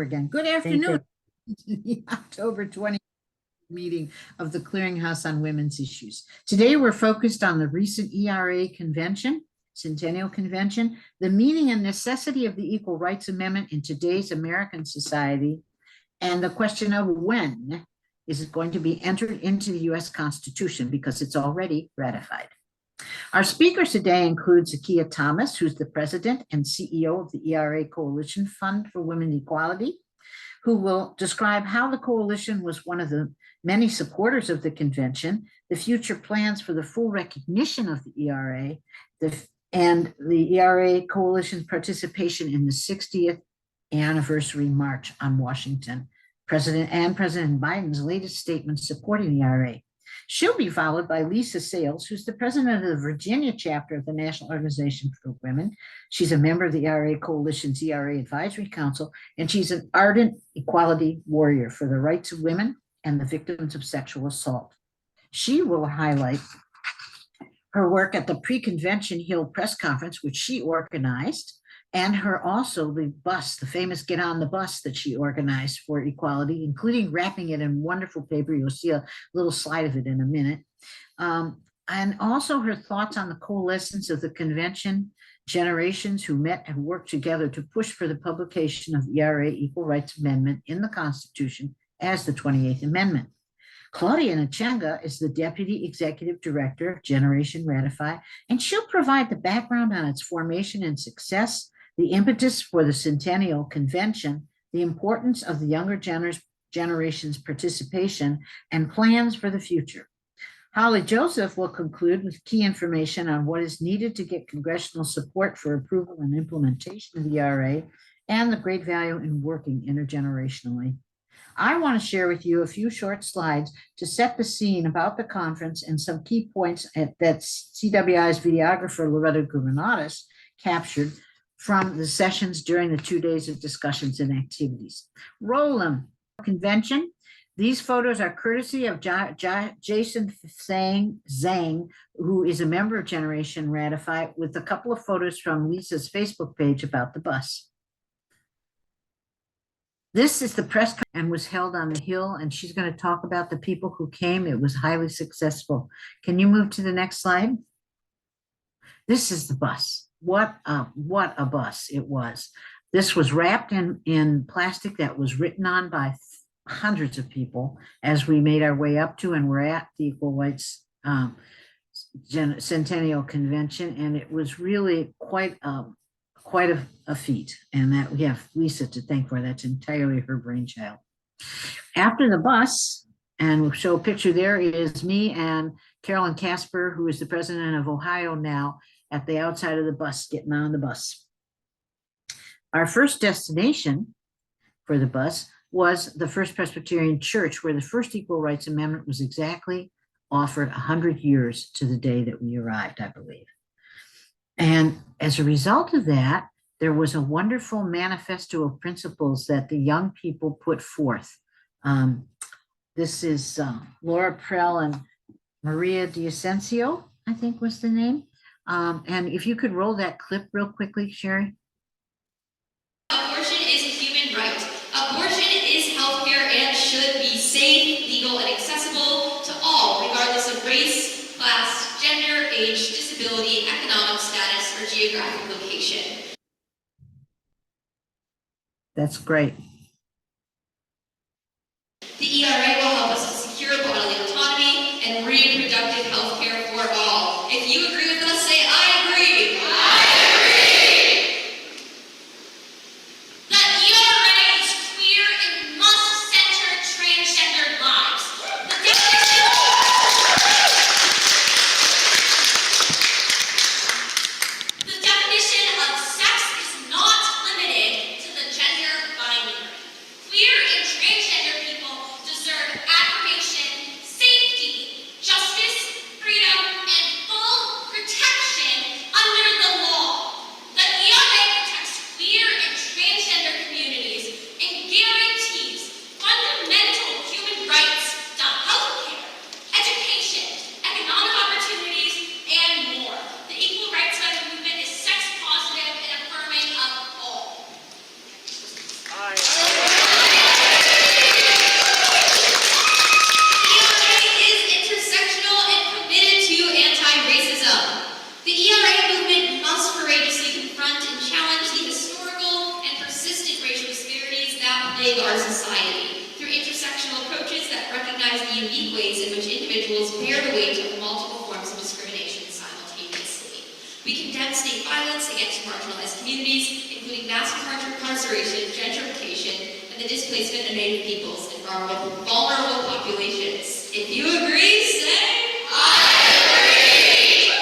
Again. Good afternoon. The October 20 meeting of the Clearinghouse on Women's Issues. Today we're focused on the recent ERA convention, Centennial Convention, the meaning and necessity of the Equal Rights Amendment in today's American society, and the question of when is it going to be entered into the U.S. Constitution, because it's already ratified. Our speakers today include Zakiya Thomas, who's the president and CEO of the ERA Coalition Fund for Women Equality, who will describe how the coalition was one of the many supporters of the convention, the future plans for the full recognition of the ERA, and the ERA coalition's participation in the 60th anniversary march on Washington, President Biden's latest statement supporting the ERA. She'll be followed by Lisa Sales, who's the president of the Virginia chapter of the National Organization for Women. She's a member of the ERA Coalition's ERA Advisory Council, and she's an ardent equality warrior for the rights of women and the victims of sexual assault. She will highlight her work at the pre-convention Hill press conference, which she organized, and the bus, the famous Get on the Bus that she organized for equality, including wrapping it in wonderful paper. You'll see a little slide of it in a minute. And also her thoughts on the coalescence of the convention, generations who met and worked together to push for the publication of the ERA Equal Rights Amendment in the Constitution as the 28th Amendment. Claudia Nachega is the Deputy Executive Director of Generation Ratify, and she'll provide the background on its formation and success, the impetus for the Centennial Convention, the importance of the younger generation's participation, and plans for the future. Holly Joseph will conclude with key information on what is needed to get congressional support for approval and implementation of the ERA and the great value in working intergenerationally. I want to share with you a few short slides to set the scene about the conference and some key points that CWI's videographer, Loretta Gubernatis, captured from the sessions during the 2 days of discussions and activities. Roll them. Convention. These photos are courtesy of Jason Zhang, who is a member of Generation Ratify, with a couple of photos from Lisa's Facebook page about the bus. This is the press and was held on the Hill, and she's going to talk about the people who came. It was highly successful. Can you move to the next slide? This is the bus. What a bus it was. This was wrapped in plastic that was written on by hundreds of people as we made our way up to and we're at the Equal Rights Centennial Convention, and it was really quite a feat, and that we have Lisa to thank for. That's entirely her brainchild. After the bus, and we'll show a picture there, is me and Carolyn Casper, who is the president of Ohio now, at the outside of the bus, getting on the bus. Our first destination for the bus was the First Presbyterian Church, where the first Equal Rights Amendment was exactly offered 100 years to the day that we arrived, I believe. And as a result of that, there was a wonderful manifesto of principles that the young people put forth. This is Laura Prell and Maria D'Ascencio, I think was the name. And if you could roll that clip real quickly, Sherry. Abortion is a human right. Abortion is healthcare and should be safe, legal, and accessible to all, regardless of race, class, gender, age, disability, economic status, or geographic location. That's great. The ERA will help us to secure bodily autonomy and reproductive health care for all. If you agree with us, say, I agree. I agree. The ERA is queer and must center transgendered lives. The definition of sex is not limited to the gender binary. Queer and transgender people deserve affirmation, We condemn state violence against marginalized communities, including mass incarceration, gentrification, and the displacement of Native peoples and vulnerable populations. If you agree, say, I agree!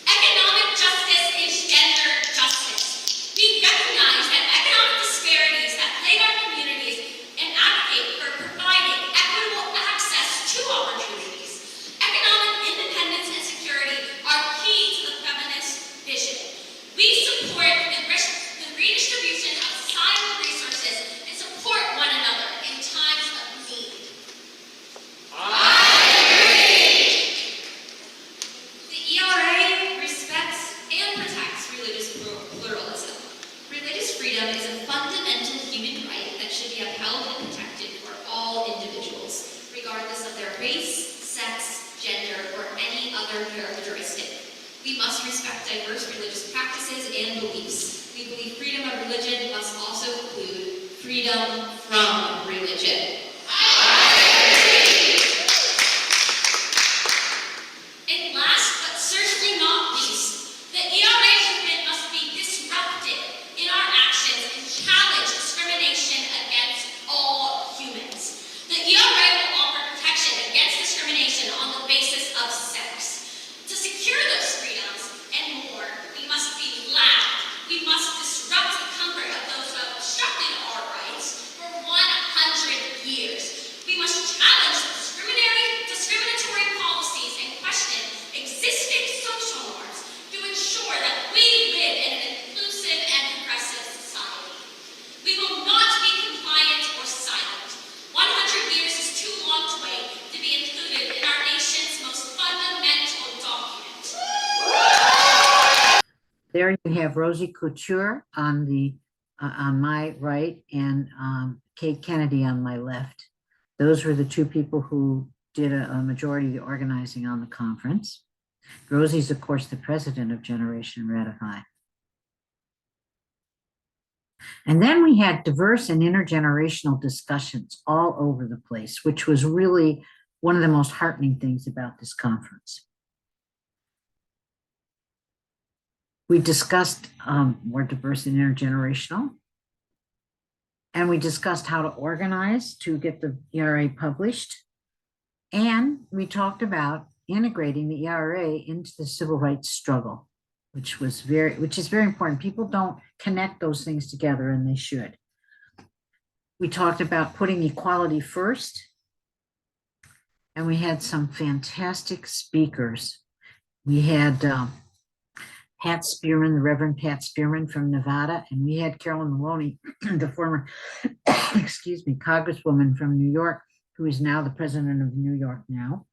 Economic justice is gender justice. We recognize that economic disparities that plague our communities and advocate for providing equitable access to opportunities. Economic independence and security are key to the feminist vision. We support the redistribution of societal resources and support one another in times of need. The ERA respects and protects religious pluralism. Religious freedom is a fundamental human right that should be upheld and protected for all individuals, regardless of their race, sex, gender, or any other characteristic. We must respect diverse religious practices and beliefs. We believe freedom of religion must also include freedom from religion. And last but certainly not least, the ERA movement must be disrupted in our actions and challenge discrimination against all humans. The ERA will offer protection against discrimination on the basis of sex. To secure those freedoms and more, we must be loud. We must disrupt the comfort of those who have obstructed our rights for 100 years. We must challenge discriminatory policies and question existing social norms to ensure that we live in an inclusive and progressive society. We will not be compliant or silent. 100 years is too long to wait to be included in our nation's most fundamental document. There you have Rosie Couture on the on my right and Kate Kennedy on my left. Those were the two people who did a majority of the organizing on the conference. Rosie's, of course, the president of Generation Ratify. And then we had diverse and intergenerational discussions all over the place, which was really one of the most heartening things about this conference. We discussed more diverse and intergenerational, and we discussed how to organize to get the ERA published. And we talked about integrating the ERA into the civil rights struggle, which is very important. People don't connect those things together, and they should. We talked about putting equality first, and we had some fantastic speakers. We had Pat Spearman, the Reverend Pat Spearman from Nevada, and we had Carolyn Maloney, the former, excuse me, Congresswoman from New York, who is now the president of New York now.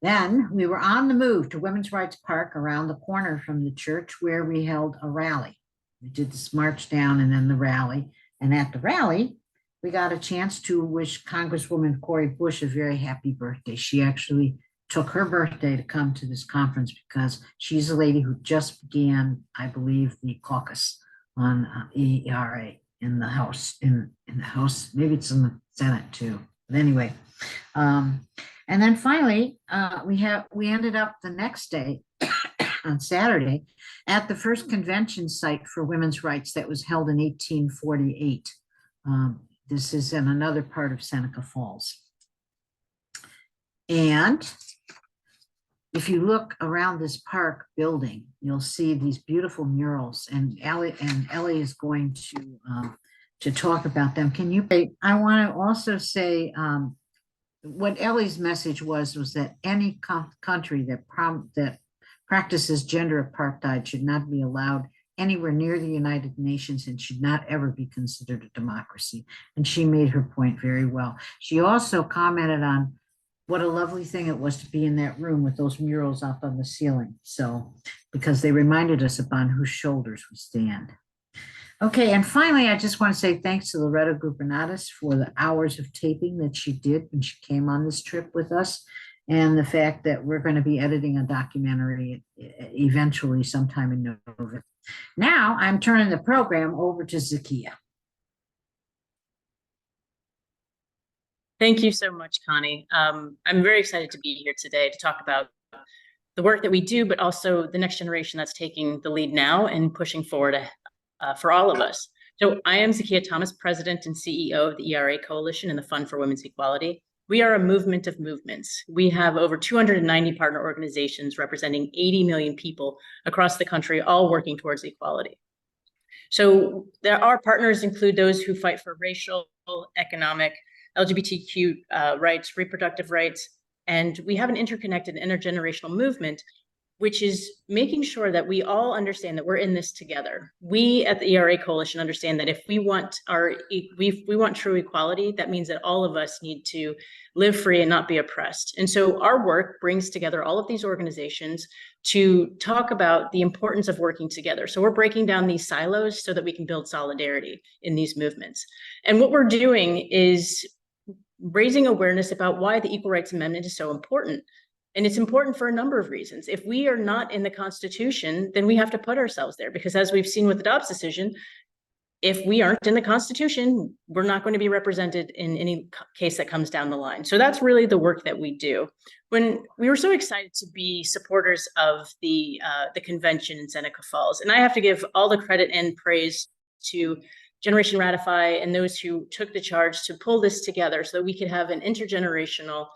Then we were on the move to Women's Rights Park around the corner from the church, where we held a rally. We did this march down and then the rally. And at the rally, we got a chance to wish Congresswoman Cori Bush a very happy birthday. She actually took her birthday to come to this conference because she's a lady who just began, I believe, the caucus on ERA in the House, in the House, maybe it's in the Senate too. But anyway, and then finally, we ended up the next day on Saturday at the first convention site for women's rights that was held in 1848. This is in another part of Seneca Falls. And if you look around this park building, you'll see these beautiful murals, and Ellie is going to talk about them. Can you? I want to also say what Ellie's message was that any country that practices gender apartheid should not be allowed anywhere near the United Nations and should not ever be considered a democracy. And she made her point very well. She also commented on what a lovely thing it was to be in that room with those murals up on the ceiling. So, because they reminded us upon whose shoulders we stand. Okay, and finally, I just want to say thanks to Loretta Gubernatis for the hours of taping that she did when she came on this trip with us, and the fact that we're going to be editing a documentary eventually sometime in November. Now, I'm turning the program over to Zakiya. Thank you so much, Connie. I'm very excited to be here today to talk about the work that we do, but also the next generation that's taking the lead now and pushing forward for all of us. So I am Zakiya Thomas, President and CEO of the ERA Coalition and the Fund for Women's Equality. We are a movement of movements. We have over 290 partner organizations representing 80 million people across the country, all working towards equality. So our partners include those who fight for racial, economic, LGBTQ rights, reproductive rights, and we have an interconnected intergenerational movement, which is making sure that we all understand that we're in this together. We at the ERA Coalition understand that if we want we want true equality, that means that all of us need to live free and not be oppressed. And so our work brings together all of these organizations to talk about the importance of working together. So we're breaking down these silos so that we can build solidarity in these movements. And what we're doing is raising awareness about why the Equal Rights Amendment is so important. And it's important for a number of reasons. If we are not in the Constitution, then we have to put ourselves there, because as we've seen with the Dobbs decision, if we aren't in the Constitution, we're not going to be represented in any case that comes down the line. So that's really the work that we do. When we were so excited to be supporters of the convention in Seneca Falls, and I have to give all the credit and praise to Generation Ratify and those who took the charge to pull this together so that we could have an intergenerational,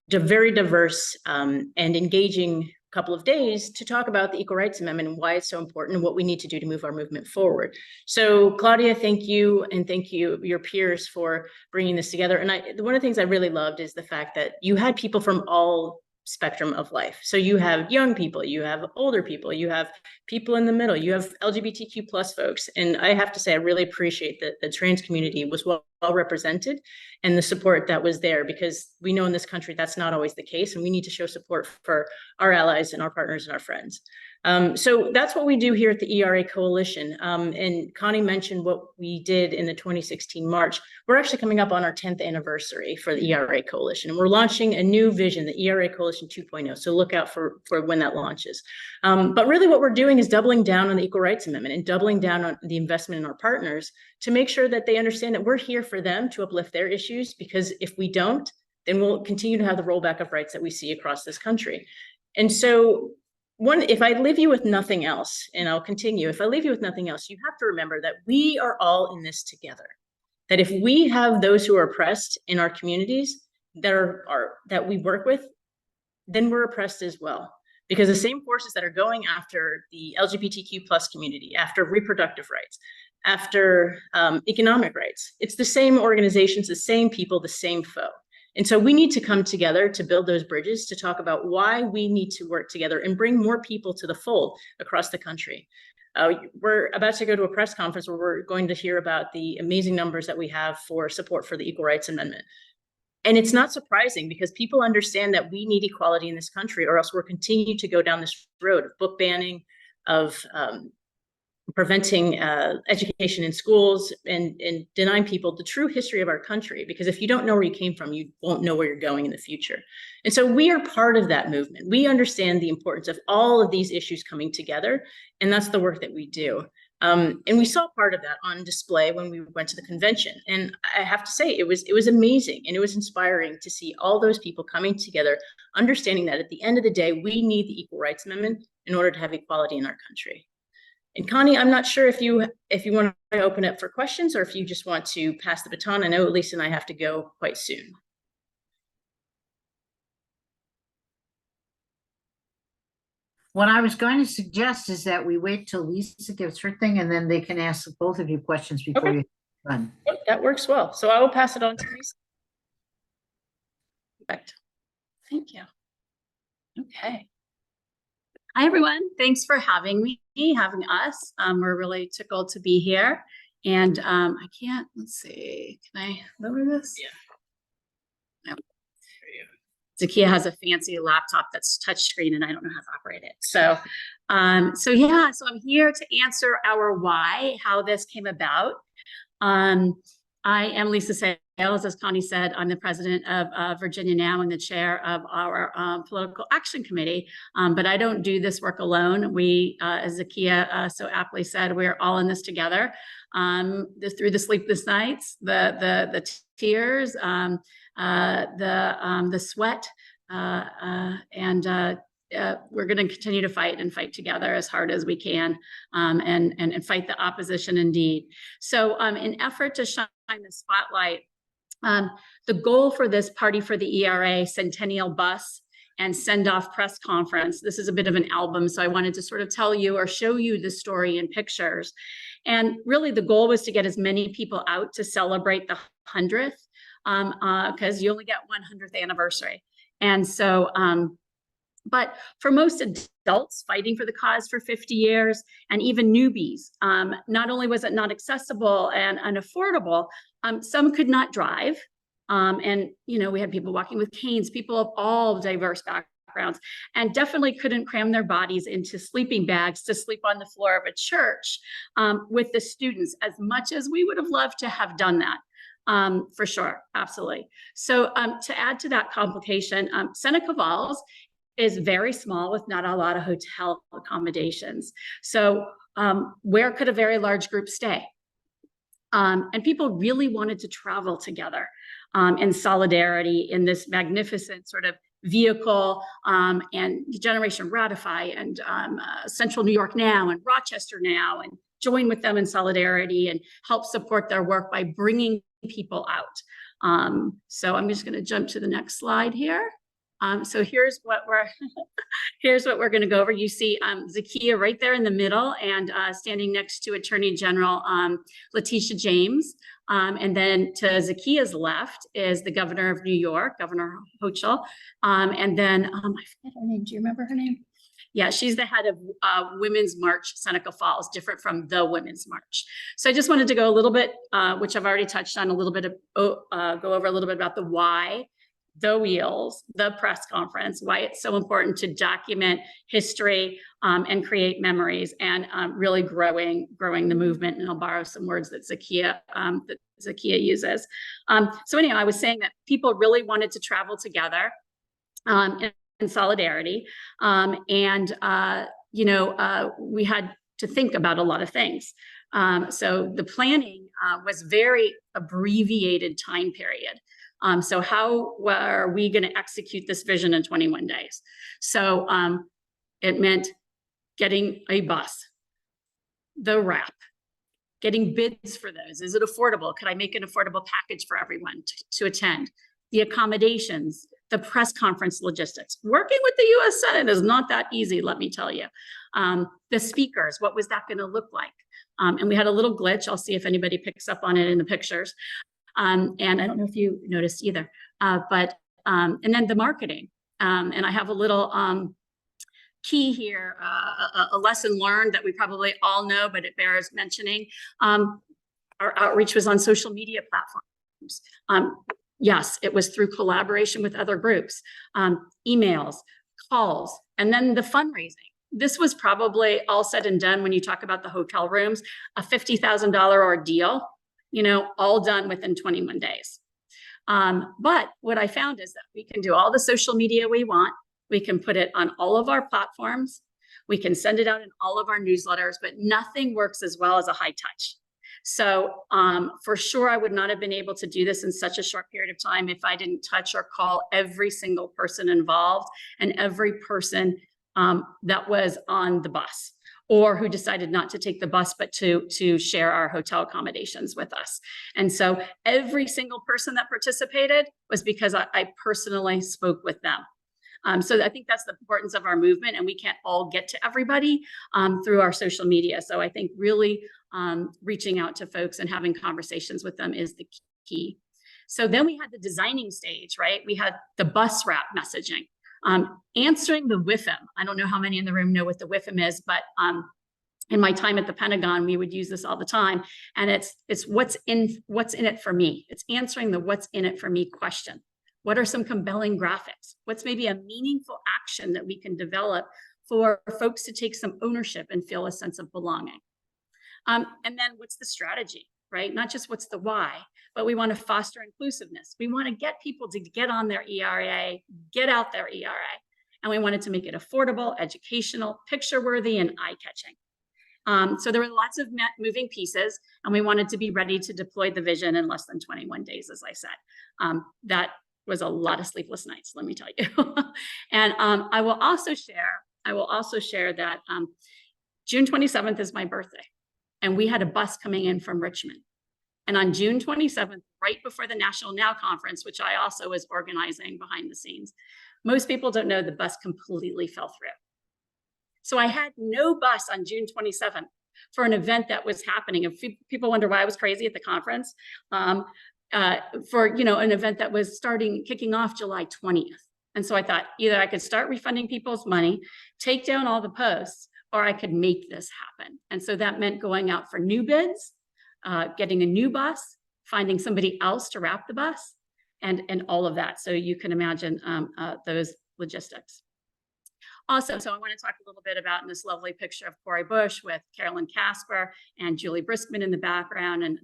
very diverse and engaging couple of days to talk about the Equal Rights Amendment and why it's so important and what we need to do to move our movement forward. So Claudia, thank you, and thank you, your peers, for bringing this together. And one of the things I really loved is the fact that you had people from all spectrum of life. So you have young people, you have older people, you have people in the middle, you have LGBTQ plus folks. And I have to say, I really appreciate that the trans community was well represented and the support that was there, because we know in this country that's not always the case, and we need to show support for our allies and our partners and our friends. So that's what we do here at the ERA Coalition. And Connie mentioned what we did in the 2016 March. We're actually coming up on our 10th anniversary for the ERA Coalition, and we're launching a new vision, the ERA Coalition 2.0. So look out for when that launches. But really what we're doing is doubling down on the Equal Rights Amendment and doubling down on the investment in our partners to make sure that they understand that we're here for them to uplift their issues, because if we don't, then we'll continue to have the rollback of rights that we see across this country. And so if I leave you with nothing else, and I'll continue, if I leave you with nothing else, you have to remember that we are all in this together. That if we have those who are oppressed in our communities that we work with, then we're oppressed as well. Because the same forces that are going after the LGBTQ plus community, after reproductive rights, after economic rights, it's the same organizations, the same people, the same foe. And so we need to come together to build those bridges, to talk about why we need to work together and bring more people to the fold across the country. We're about to go to a press conference where we're going to hear about the amazing numbers that we have for support for the Equal Rights Amendment. And it's not surprising, because people understand that we need equality in this country, or else we're continuing to go down this road of book banning, of preventing education in schools, and denying people the true history of our country. Because if you don't know where you came from, you won't know where you're going in the future. And so we are part of that movement. We understand the importance of all of these issues coming together, and that's the work that we do. And we saw part of that on display when we went to the convention. And I have to say, it was amazing, and it was inspiring to see all those people coming together, understanding that at the end of the day, we need the Equal Rights Amendment in order to have equality in our country. And Connie, I'm not sure if you want to open up for questions, or if you just want to pass the baton. I know Lisa and I have to go quite soon. What I was going to suggest is that we wait till Lisa gives her thing, and then they can ask both of you questions before you run. That works well. So I will pass it on to Lisa. Perfect. Thank you. Okay. Hi, everyone. Thanks for having me, having us. We're really tickled to be here. And I can't, let's see, can I lower this? Yeah. No. Zakiya has a fancy laptop that's touchscreen, and I don't know how to operate it. So I'm here to answer our why, how this came about. I am Lisa Sales. As Connie said, I'm the president of Virginia Now and the chair of our Political Action Committee. But I don't do this work alone. We, as Zakiya so aptly said, we're all in this together. Through the sleepless nights, the tears, the sweat, and we're going to continue to fight together as hard as we can, and fight the opposition indeed. So in effort to shine the spotlight, the goal for this Party for the ERA Centennial Bus and Send-Off Press Conference, this is a bit of an album, so I wanted to sort of tell you or show you the story in pictures. And really the goal was to get as many people out to celebrate the 100th, because you only get 100th anniversary. And so, but for most adults fighting for the cause for 50 years, and even newbies, not only was it not accessible and unaffordable, some could not drive. And, you know, we had people walking with canes, people of all diverse backgrounds, and definitely couldn't cram their bodies into sleeping bags to sleep on the floor of a church with the students, as much as we would have loved to have done that. For sure, absolutely. So to add to that complication, Seneca Falls is very small with not a lot of hotel accommodations. So where could a very large group stay? And people really wanted to travel together in solidarity in this magnificent sort of vehicle, and Generation Ratify and Central New York Now and Rochester Now, and join with them in solidarity and help support their work by bringing people out. So I'm just going to jump to the next slide here. So here's what we're going to go over. You see Zakiya right there in the middle, and standing next to Attorney General Letitia James. And then to Zakiya's left is the Governor of New York, Governor Hochul. And then I forget her name. Do you remember her name? Yeah, she's the head of Women's March Seneca Falls, different from the Women's March. So I just wanted to go a little bit, which I've already touched on a little bit, go over a little bit about the why, the wheels, the press conference, why it's so important to document history and create memories, and really growing the movement. And I'll borrow some words that Zakiya uses. So anyhow, I was saying that people really wanted to travel together in solidarity, and we had to think about a lot of things. So the planning was very abbreviated time period. So how are we going to execute this vision in 21 days? So it meant getting a bus, the wrap, getting bids for those. Is it affordable? Could I make an affordable package for everyone to attend? The accommodations, the press conference logistics. Working with the US Senate is not that easy, let me tell you. The speakers, what was that going to look like? And we had a little glitch. I'll see if anybody picks up on it in the pictures. And I don't know if you noticed either, and then the marketing. And I have a little key here, a lesson learned that we probably all know, but it bears mentioning. Our outreach was on social media platforms. Yes, it was through collaboration with other groups, emails, calls, and then the fundraising. This was probably all said and done when you talk about the hotel rooms, a $50,000 ordeal. You know, all done within 21 days. But what I found is that we can do all the social media we want. We can put it on all of our platforms. We can send it out in all of our newsletters, but nothing works as well as a high touch. So for sure, I would not have been able to do this in such a short period of time if I didn't touch or call every single person involved and every person that was on the bus, or who decided not to take the bus, but to share our hotel accommodations with us. And so every single person that participated was because I personally spoke with them. So I think that's the importance of our movement, and we can't all get to everybody through our social media. So I think really reaching out to folks and having conversations with them is the key. So then we had the designing stage, right? We had the bus wrap messaging. Answering the WIFM. I don't know how many in the room know what the WIFM is, but in my time at the Pentagon, we would use this all the time. And it's what's in it for me. It's answering the what's in it for me question. What are some compelling graphics? What's maybe a meaningful action that we can develop for folks to take some ownership and feel a sense of belonging? And then what's the strategy, right? Not just what's the why, but we want to foster inclusiveness. We want to get people to get on their ERA, get out their ERA, and we wanted to make it affordable, educational, picture-worthy, and eye-catching. So there were lots of moving pieces, and we wanted to be ready to deploy the vision in less than 21 days, as I said. That was a lot of sleepless nights, let me tell you. And I will also share that June 27th is my birthday, and we had a bus coming in from Richmond. And on June 27th, right before the National Now conference, which I also was organizing behind the scenes, most people don't know the bus completely fell through. So I had no bus on June 27th for an event that was happening. If people wonder why I was crazy at the conference, for an event that was kicking off July 20th. And so I thought either I could start refunding people's money, take down all the posts, or I could make this happen. And so that meant going out for new bids, getting a new bus, finding somebody else to wrap the bus, and all of that. So you can imagine those logistics. Also, so I want to talk a little bit about in this lovely picture of Corey Bush with Carolyn Casper and Julie Briskman in the background, and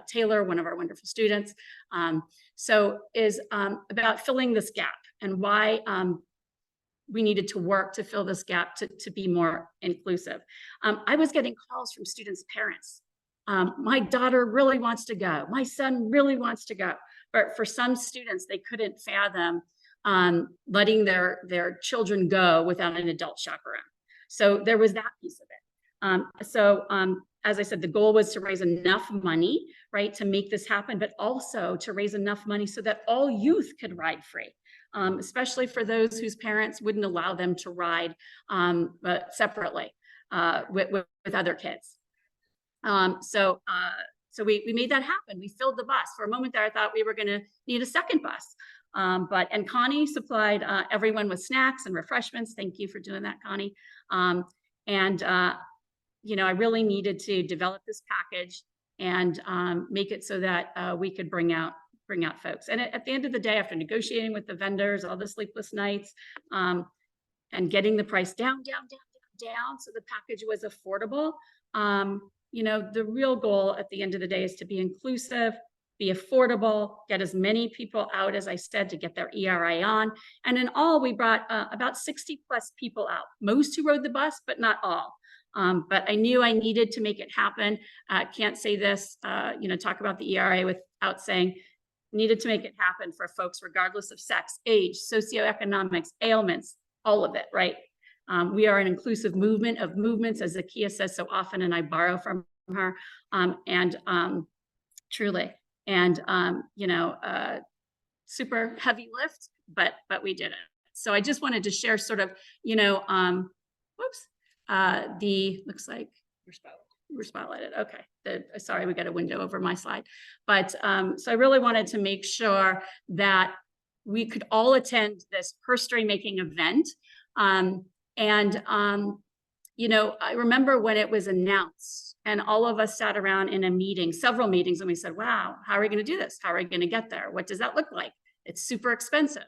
Taylor, one of our wonderful students. So is about filling this gap and why we needed to work to fill this gap to be more inclusive. I was getting calls from students' parents. My daughter really wants to go. My son really wants to go. But for some students, they couldn't fathom letting their children go without an adult chaperone. So there was that piece of it. As I said, the goal was to raise enough money, right, to make this happen, but also to raise enough money so that all youth could ride free, especially for those whose parents wouldn't allow them to ride separately with other kids. So we made that happen. We filled the bus. For a moment there, I thought we were going to need a second bus. And Connie supplied everyone with snacks and refreshments. Thank you for doing that, Connie. I really needed to develop this package and make it so that we could bring out folks. And at the end of the day, after negotiating with the vendors, all the sleepless nights, and getting the price down, so the package was affordable. The real goal at the end of the day is to be inclusive, be affordable, get as many people out, as I said, to get their ERA on. And in all, we brought about 60 plus people out, most who rode the bus, but not all. But I knew I needed to make it happen. Can't say this, talk about the ERA without saying, needed to make it happen for folks, regardless of sex, age, socioeconomics, ailments, all of it, right? We are an inclusive movement of movements, as Zakiya says so often, and I borrow from her, truly. And, super heavy lift, but we did it. So I just wanted to share sort of, looks like we're spotlighted. Okay. Sorry, we got a window over my slide. But so I really wanted to make sure that we could all attend this history making event. I remember when it was announced and all of us sat around in a meeting, several meetings, and we said, wow, how are we going to do this? How are we going to get there? What does that look like? It's super expensive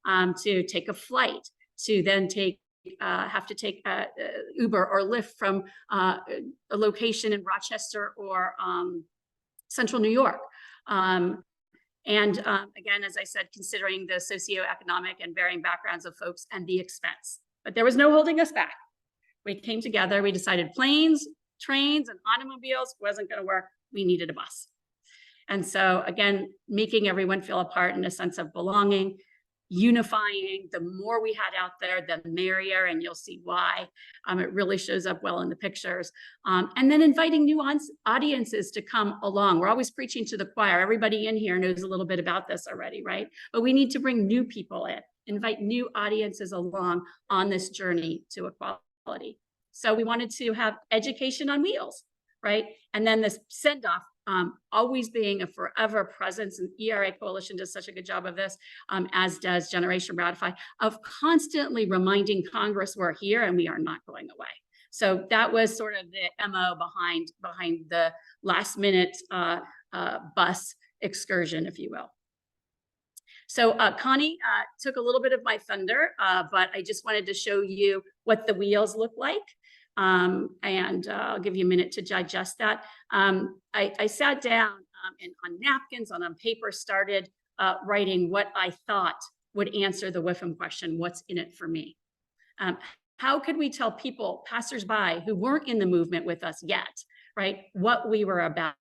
to take a flight, to then have to take Uber or Lyft from a location in Rochester or Central New York. Again, as I said, considering the socioeconomic and varying backgrounds of folks and the expense. But there was no holding us back. We came together, we decided planes, trains, and automobiles wasn't going to work. We needed a bus. And so again, making everyone feel a part and a sense of belonging, unifying. The more we had out there, the merrier, and you'll see why. It really shows up well in the pictures. And then inviting new audiences to come along. We're always preaching to the choir. Everybody in here knows a little bit about this already, right? But we need to bring new people in, invite new audiences along on this journey to equality. So we wanted to have education on wheels, right? And then this send-off, always being a forever presence, and ERA Coalition does such a good job of this, as does Generation Ratify, of constantly reminding Congress we're here and we are not going away. So that was sort of the MO behind the last minute bus excursion, if you will. So Connie took a little bit of my thunder, but I just wanted to show you what the wheels look like. And I'll give you a minute to digest that. I sat down and on napkins and on paper started writing what I thought would answer the WIFM question, what's in it for me? How could we tell people, passersby who weren't in the movement with us yet, right, what we were about?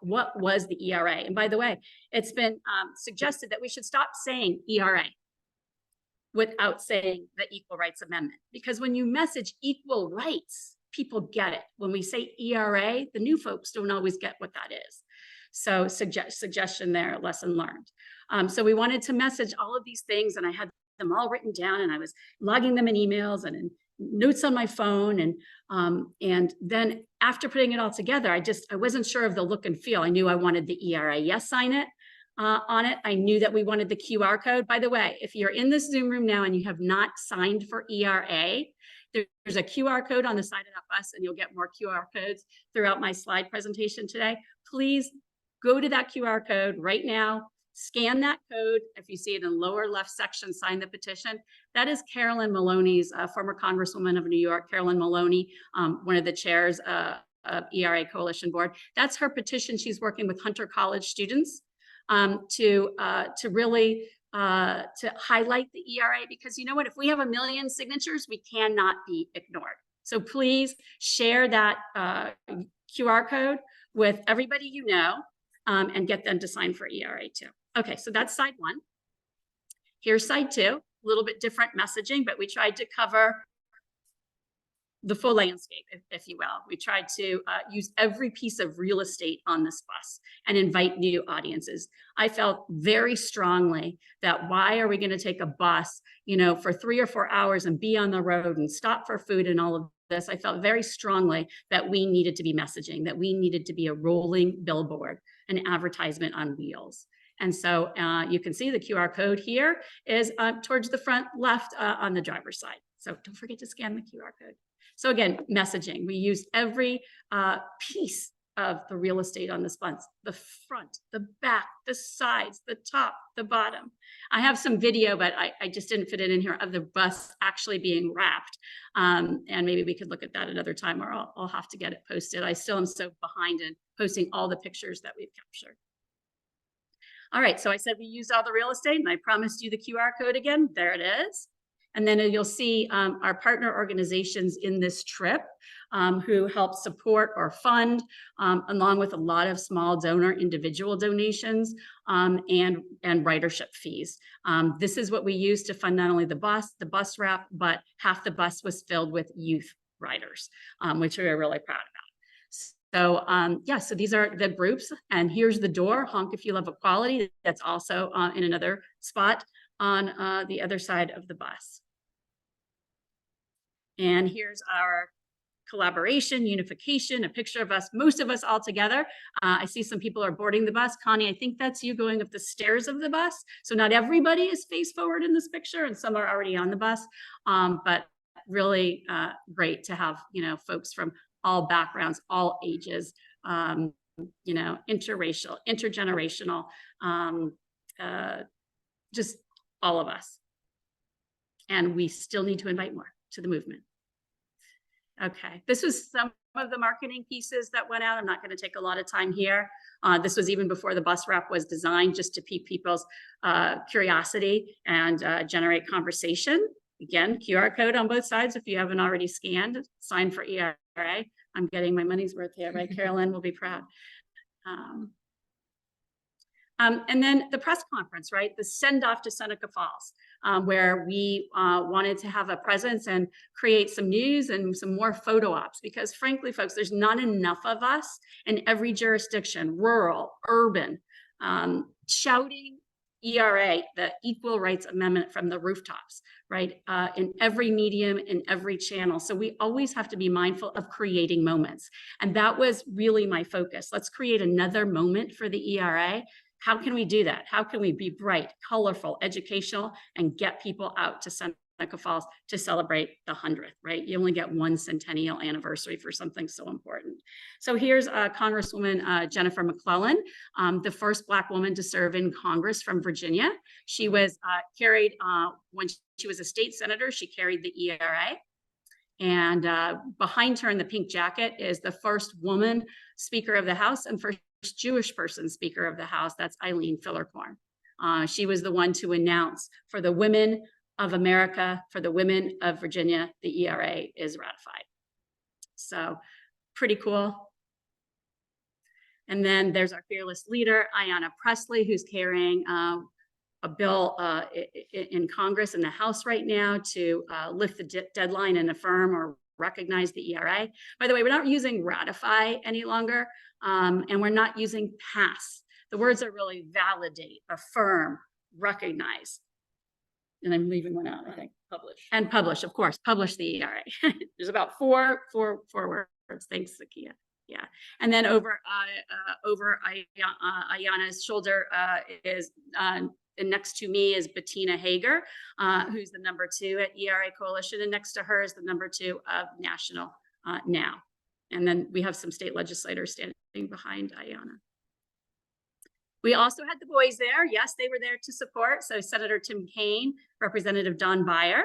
What was the ERA? And by the way, it's been suggested that we should stop saying ERA without saying the Equal Rights Amendment, because when you message equal rights, people get it. When we say ERA, the new folks don't always get what that is. So suggestion there, lesson learned. So we wanted to message all of these things, and I had them all written down, and I was logging them in emails and in notes on my phone. And then after putting it all together, I wasn't sure of the look and feel. I knew I wanted the ERA yes sign it on it. I knew that we wanted the QR code. By the way, if you're in this Zoom room now and you have not signed for ERA, there's a QR code on the side of that bus, and you'll get more QR codes throughout my slide presentation today. Please go to that QR code right now, scan that code. If you see it in the lower left section, sign the petition. That is Carolyn Maloney's, former Congresswoman of New York, Carolyn Maloney, one of the chairs of ERA Coalition Board. That's her petition. She's working with Hunter College students to really to highlight the ERA, because you know what, if we have 1 million signatures, we cannot be ignored. So please share that QR code with everybody you know, and get them to sign for ERA too. Okay, so that's side one. Here's side two, a little bit different messaging, but we tried to cover the full landscape, if you will. We tried to use every piece of real estate on this bus and invite new audiences. I felt very strongly that why are we going to take a bus, you know, for 3 or 4 hours and be on the road and stop for food and all of this? I felt very strongly that we needed to be messaging, that we needed to be a rolling billboard, an advertisement on wheels. And so you can see the QR code here is towards the front left on the driver's side. So don't forget to scan the QR code. So again, messaging, we used every piece of the real estate on this bus: the front, the back, the sides, the top, the bottom. I have some video, but I just didn't fit it in here, of the bus actually being wrapped. And maybe we could look at that another time, or I'll have to get it posted. I still am so behind in posting all the pictures that we've captured. All right, so I said we used all the real estate, and I promised you the QR code again. There it is. And then you'll see our partner organizations in this trip who help support or fund, along with a lot of small donor individual donations and ridership fees. This is what we used to fund not only the bus wrap, but half the bus was filled with youth riders, which we are really proud about. So yeah, so these are the groups, and here's the door, honk if you love equality. That's also in another spot on the other side of the bus. And here's our collaboration, unification, a picture of us, most of us all together. I see some people are boarding the bus. Connie, I think that's you going up the stairs of the bus. So not everybody is face forward in this picture, and some are already on the bus, but really great to have, you know, folks from all backgrounds, all ages, you know, interracial, intergenerational, just all of us. And we still need to invite more to the movement. Okay, this was some of the marketing pieces that went out. I'm not going to take a lot of time here. This was even before the bus wrap was designed, just to pique people's curiosity and generate conversation. Again, QR code on both sides if you haven't already scanned. Sign for ERA. I'm getting my money's worth here, right? Carolyn will be proud. And then the press conference, right? The send off to Seneca Falls, where we wanted to have a presence and create some news and some more photo ops, because frankly, folks, there's not enough of us in every jurisdiction, rural, urban, shouting ERA, the Equal Rights Amendment, from the rooftops, right? In every medium, in every channel. So we always have to be mindful of creating moments. And that was really my focus. Let's create another moment for the ERA. How can we do that? How can we be bright, colorful, educational, and get people out to Seneca Falls to celebrate the 100th, right? You only get one centennial anniversary for something so important. So here's Congresswoman Jennifer McClellan, the first Black woman to serve in Congress from Virginia. She was carried, when she was a state senator, she carried the ERA. And behind her in the pink jacket is the first woman Speaker of the House and first Jewish person Speaker of the House. That's Eileen Fillercorn. She was the one to announce for the women of America, for the women of Virginia, the ERA is ratified. So pretty cool. And then there's our fearless leader, Ayanna Pressley, who's carrying a bill in Congress in the House right now to lift the deadline and affirm or recognize the ERA. By the way, we're not using ratify any longer, and we're not using pass. The words are really validate, affirm, recognize. And I'm leaving one out, I think. Publish. And publish, of course, publish the ERA. There's about four words. Thanks, Zakiya. Yeah, and then over Ayanna's shoulder is next to me is Bettina Hager, who's the #2 at ERA Coalition, and next to her is the #2 of National Now. And then we have some state legislators standing behind Ayanna. We also had the boys there. Yes, they were there to support. So Senator Tim Kaine, Representative Don Beyer.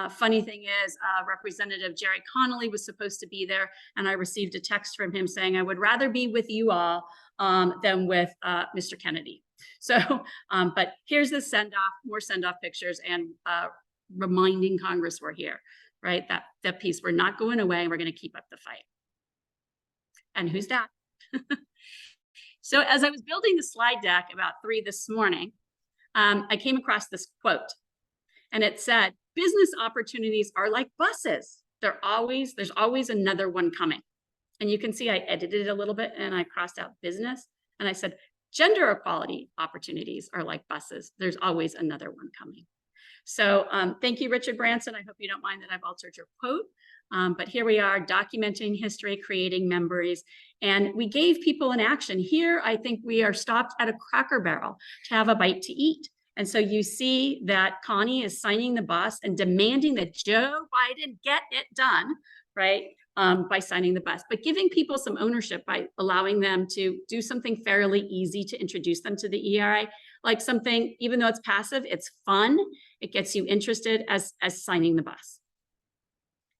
Funny thing is, Representative Jerry Connolly was supposed to be there, and I received a text from him saying, I would rather be with you all than with Mr. Kennedy. So, but here's the send-off, more send-off pictures, and reminding Congress we're here, right? That piece, we're not going away, and we're going to keep up the fight. And who's that? So as I was building the slide deck about 3 this morning, I came across this quote, and it said, business opportunities are like buses. There's always another one coming. And you can see I edited it a little bit and I crossed out business. And I said, gender equality opportunities are like buses. There's always another one coming. So thank you, Richard Branson. I hope you don't mind that I've altered your quote. But here we are documenting history, creating memories, and we gave people an action. Here, I think we are stopped at a Cracker Barrel to have a bite to eat. And so you see that Connie is signing the bus and demanding that Joe Biden get it done, right, by signing the bus, but giving people some ownership by allowing them to do something fairly easy to introduce them to the ERA, like something, even though it's passive, it's fun, it gets you interested as signing the bus.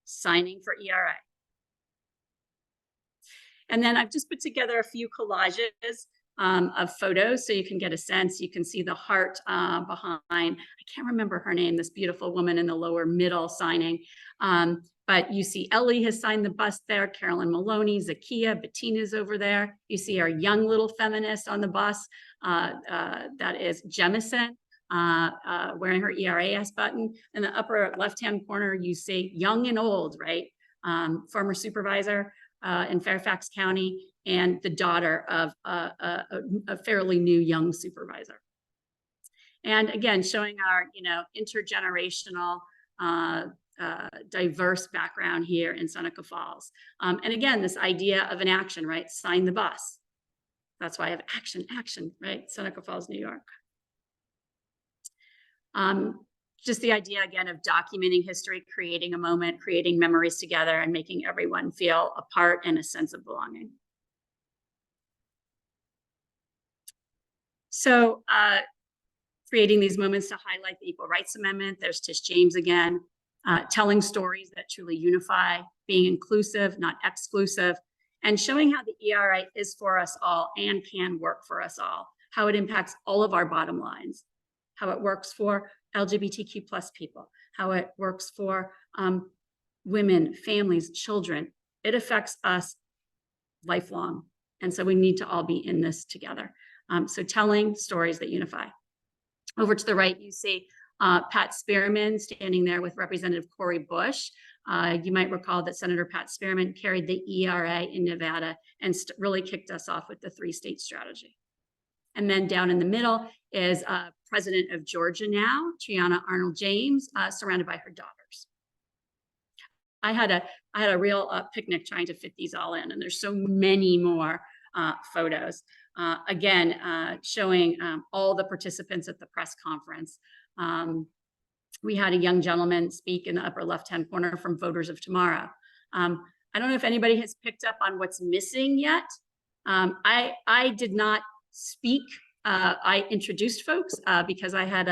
Signing for ERA. And then I've just put together a few collages of photos so you can get a sense. You can see the heart behind, I can't remember her name, this beautiful woman in the lower middle signing. But you see Ellie has signed the bus there, Carolyn Maloney, Zakiya, Bettina's over there. You see our young little feminist on the bus, that is Jemison. Wearing her ERAS button. In the upper left-hand corner, you see young and old, right? Former supervisor in Fairfax County and the daughter of a fairly new young supervisor. And again, showing our, intergenerational, diverse background here in Seneca Falls. And again, this idea of an action, right? Sign the bus. That's why I have action, right? Seneca Falls, New York. Just the idea again of documenting history, creating a moment, creating memories together, and making everyone feel a part and a sense of belonging. So creating these moments to highlight the Equal Rights Amendment. There's Tish James again, telling stories that truly unify, being inclusive, not exclusive, and showing how the ERA is for us all and can work for us all, how it impacts all of our bottom lines, how it works for LGBTQ+ people, how it works for women, families, children. It affects us lifelong. And so we need to all be in this together. So telling stories that unify. Over to the right, you see Pat Spearman standing there with Representative Cori Bush. You might recall that Senator Pat Spearman carried the ERA in Nevada and really kicked us off with the 3-state strategy. And then down in the middle is President of Georgia now, Triana Arnold James, surrounded by her daughters. I had a real picnic trying to fit these all in, and there's so many more photos. Again, showing all the participants at the press conference. We had a young gentleman speak in the upper left-hand corner from Voters of Tomorrow. I don't know if anybody has picked up on what's missing yet. I did not speak. I introduced folks because I had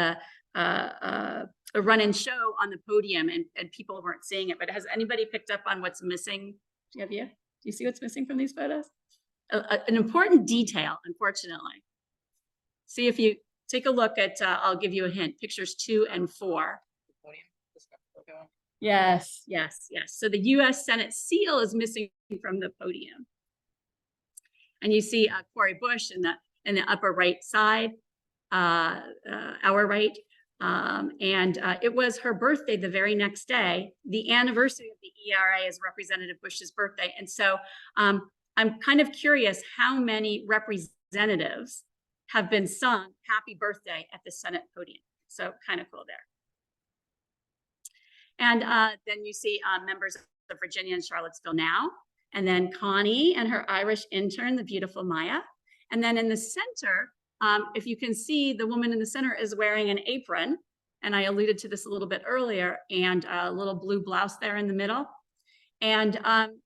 a run-in show on the podium and people weren't seeing it. But has anybody picked up on what's missing? Do you see what's missing from these photos? an important detail, unfortunately. See if you take a look at, I'll give you a hint, pictures 2 and 4. Yes, yes, yes. So the US Senate seal is missing from the podium. And you see Cori Bush in the upper right side, our right. It was her birthday the very next day. The anniversary of the ERA is Representative Bush's birthday. And so I'm kind of curious how many representatives have been sung happy birthday at the Senate podium. So kind of cool there. And then you see members of Virginia and Charlottesville now, and then Connie and her Irish intern, the beautiful Maya. And then in the center, if you can see, the woman in the center is wearing an apron, and I alluded to this a little bit earlier, and a little blue blouse there in the middle. And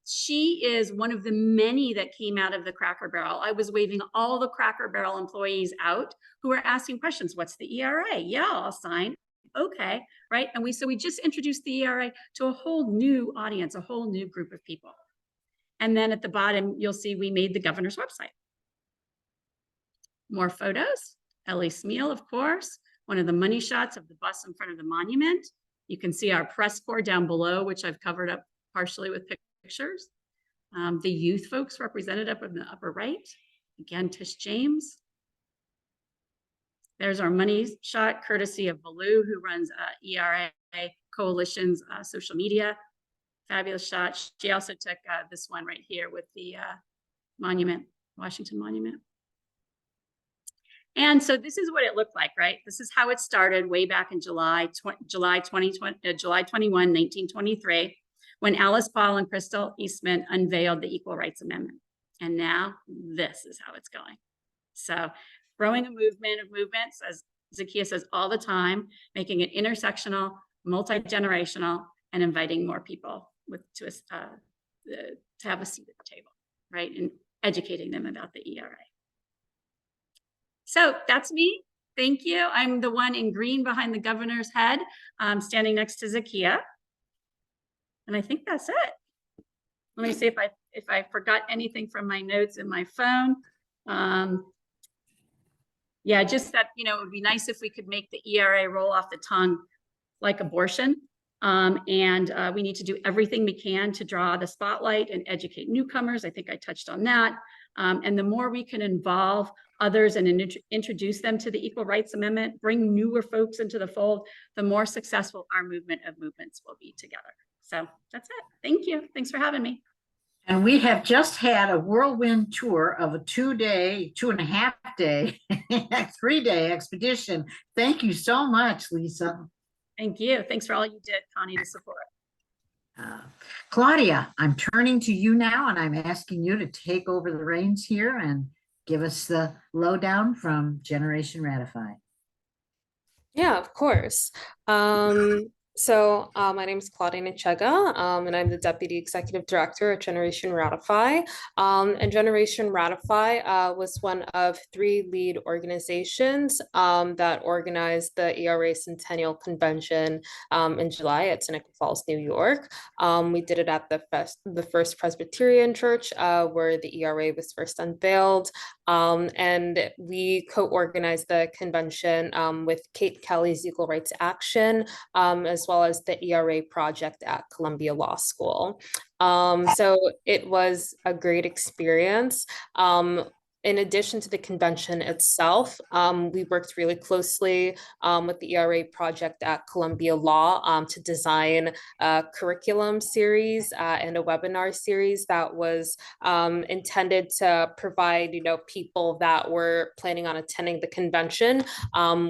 she is one of the many that came out of the Cracker Barrel. I was waving all the Cracker Barrel employees out who were asking questions. What's the ERA? Yeah, I'll sign. Okay, right? And we just introduced the ERA to a whole new audience, a whole new group of people. And then at the bottom, you'll see we made the governor's website. More photos. Ellie Smeal, of course, one of the money shots of the bus in front of the monument. You can see our press corps down below, which I've covered up partially with pictures. The youth folks represented up in the upper right. Again, Tish James. There's our money shot, courtesy of Baloo, who runs ERA Coalition's social media. Fabulous shot. She also took this one right here with the monument, Washington Monument. And so this is what it looked like, right? This is how it started way back in July 21, 1923, when Alice Paul and Crystal Eastman unveiled the Equal Rights Amendment. And now this is how it's going. So growing a movement of movements, as Zakiya says all the time, making it intersectional, multi-generational, and inviting more people to have a seat at the table, right? And educating them about the ERA. So that's me. Thank you. I'm the one in green behind the governor's head, standing next to Zakiya. And I think that's it. Let me see if I forgot anything from my notes in my phone. Yeah, just that, it would be nice if we could make the ERA roll off the tongue like abortion. We need to do everything we can to draw the spotlight and educate newcomers. I think I touched on that. And the more we can involve others and introduce them to the Equal Rights Amendment, bring newer folks into the fold, the more successful our movement of movements will be together. So that's it. Thank you. Thanks for having me. And we have just had a whirlwind tour of a 2-day, 2.5-day, 3-day expedition. Thank you so much, Lisa. Thank you. Thanks for all you did, Connie, to support. Claudia, I'm turning to you now, and I'm asking you to take over the reins here and give us the lowdown from Generation Ratify. Yeah, of course. So my name is Claudia Nachega, and I'm the Deputy Executive Director at Generation Ratify. And Generation Ratify was one of 3 lead organizations that organized the ERA Centennial Convention in July at Seneca Falls, New York. We did it at the First Presbyterian Church where the ERA was first unveiled. And we co-organized the convention with Kate Kelly's Equal Rights Action, as well as the ERA project at Columbia Law School. So it was a great experience. In addition to the convention itself, we worked really closely with the ERA project at Columbia Law to design a curriculum series and a webinar series that was intended to provide, people that were planning on attending the convention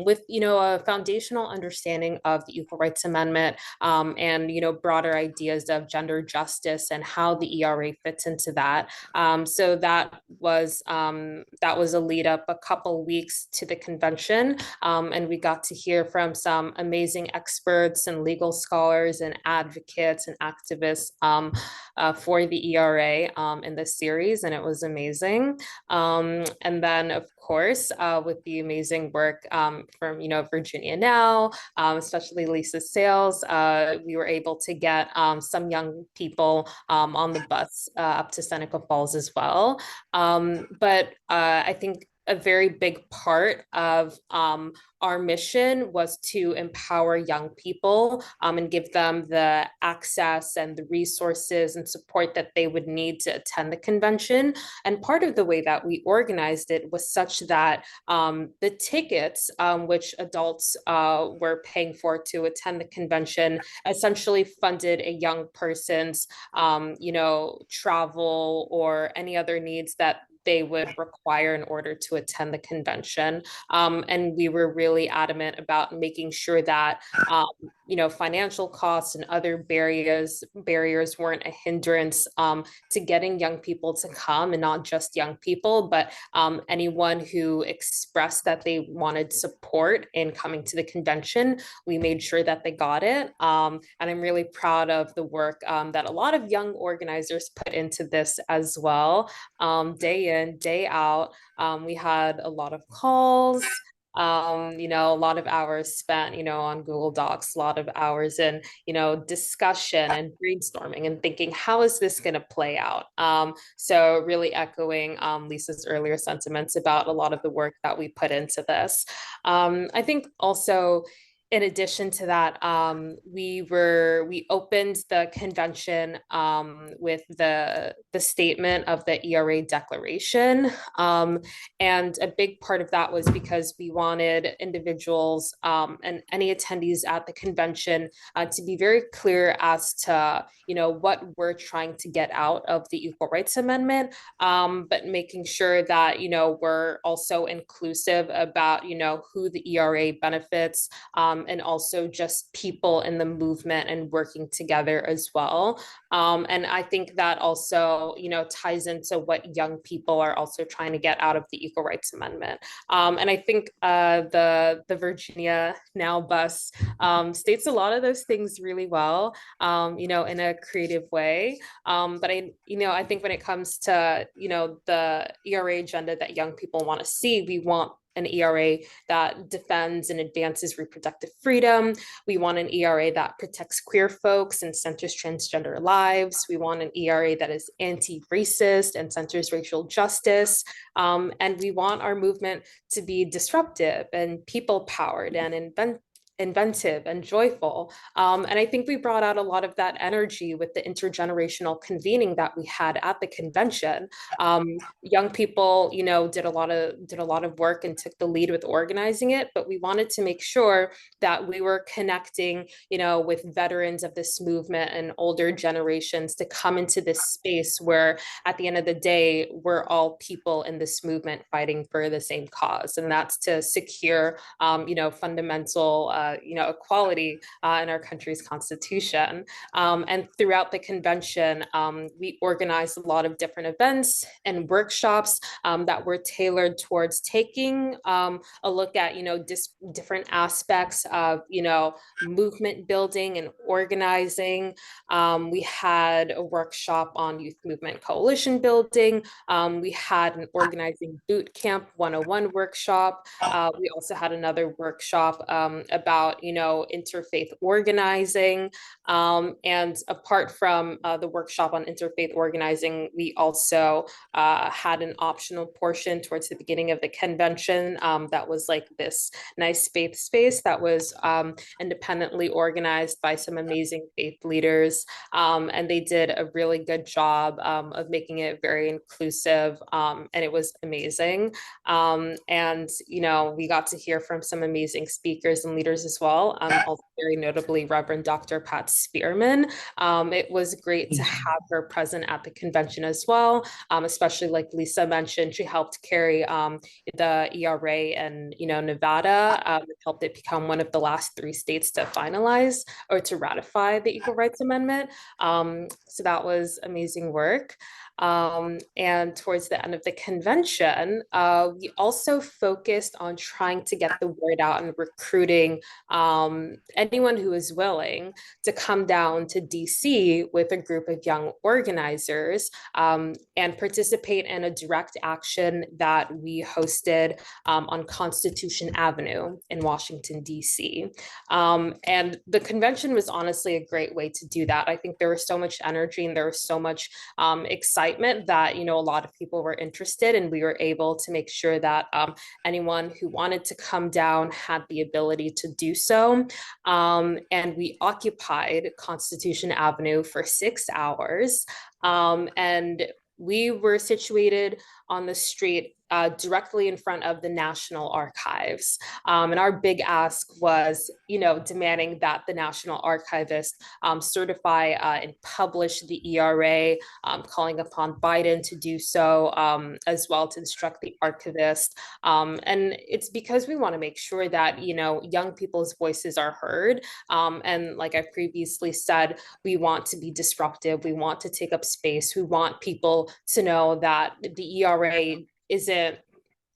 with, a foundational understanding of the Equal Rights Amendment and, broader ideas of gender justice and how the ERA fits into that. So that was a lead up a couple weeks to the convention, and we got to hear from some amazing experts and legal scholars and advocates and activists for the ERA in this series, and it was amazing. And then, of course, with the amazing work from, Virginia Now, especially Lisa Sales. We were able to get some young people on the bus up to Seneca Falls as well. But I think a very big part of our mission was to empower young people and give them the access and the resources and support that they would need to attend the convention. And part of the way that we organized it was such that the tickets, which adults were paying for to attend the convention, essentially funded a young person's, travel or any other needs that they would require in order to attend the convention. And we were really adamant about making sure that, financial costs and other barriers weren't a hindrance to getting young people to come, and not just young people, but anyone who expressed that they wanted support in coming to the convention. We made sure that they got it. And I'm really proud of the work that a lot of young organizers put into this as well. Day in, day out. We had a lot of calls, a lot of hours spent, on Google Docs, a lot of hours in, discussion and brainstorming and thinking, how is this going to play out? So really echoing Lisa's earlier sentiments about a lot of the work that we put into this. I think also, in addition to that, we opened the convention with the statement of the ERA declaration, and a big part of that was because we wanted individuals and any attendees at the convention to be very clear as to what we're trying to get out of the Equal Rights Amendment, but making sure that we're also inclusive about who the ERA benefits. And also just people in the movement and working together as well. And I think that also, ties into what young people are also trying to get out of the Equal Rights Amendment. And I think the Virginia Now bus states a lot of those things really well, in a creative way. But I think when it comes to, the ERA agenda that young people want to see, we want an ERA that defends and advances reproductive freedom. We want an ERA that protects queer folks and centers transgender lives. We want an ERA that is anti-racist and centers racial justice. And we want our movement to be disruptive and people-powered and inventive and joyful. And I think we brought out a lot of that energy with the intergenerational convening that we had at the convention. Young people, did a lot of work and took the lead with organizing it, but we wanted to make sure that we were connecting, with veterans of this movement and older generations to come into this space where at the end of the day, we're all people in this movement fighting for the same cause. And that's to secure, fundamental equality in our country's constitution. And throughout the convention, we organized a lot of different events and workshops that were tailored towards taking a look at, different aspects of, movement building and organizing. We had a workshop on youth movement coalition building. We had an organizing boot camp 101 workshop. We also had another workshop about, interfaith organizing. And apart from the workshop on interfaith organizing, we also had an optional portion towards the beginning of the convention that was like this nice faith space that was independently organized by some amazing faith leaders. And they did a really good job of making it very inclusive, and it was amazing. And, we got to hear from some amazing speakers and leaders as well, also very notably Reverend Dr. Pat Spearman. It was great to have her present at the convention as well, especially like Lisa mentioned, she helped carry the ERA in Nevada, helped it become one of the last 3 states to finalize or to ratify the Equal Rights Amendment. So that was amazing work. And towards the end of the convention, we also focused on trying to get the word out and recruiting anyone who is willing to come down to DC with a group of young organizers and participate in a direct action that we hosted on Constitution Avenue in Washington, DC. And the convention was honestly a great way to do that. I think there was so much energy and there was so much excitement that, a lot of people were interested, and we were able to make sure that anyone who wanted to come down had the ability to do so. And we occupied Constitution Avenue for 6 hours. And we were situated on the street directly in front of the National Archives. And our big ask was, demanding that the National Archivist certify and publish the ERA, calling upon Biden to do so, as well to instruct the archivist. And it's because we want to make sure that, young people's voices are heard. And like I previously said, we want to be disruptive. We want to take up space. We want people to know that the ERA isn't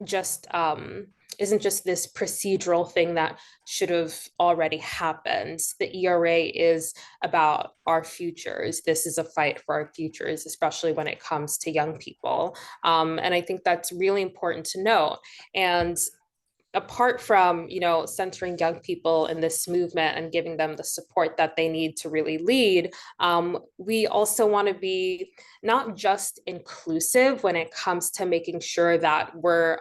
just this procedural thing that should have already happened. The ERA is about our futures. This is a fight for our futures, especially when it comes to young people. And I think that's really important to know. And apart from, centering young people in this movement and giving them the support that they need to really lead, we also want to be not just inclusive when it comes to making sure that we're,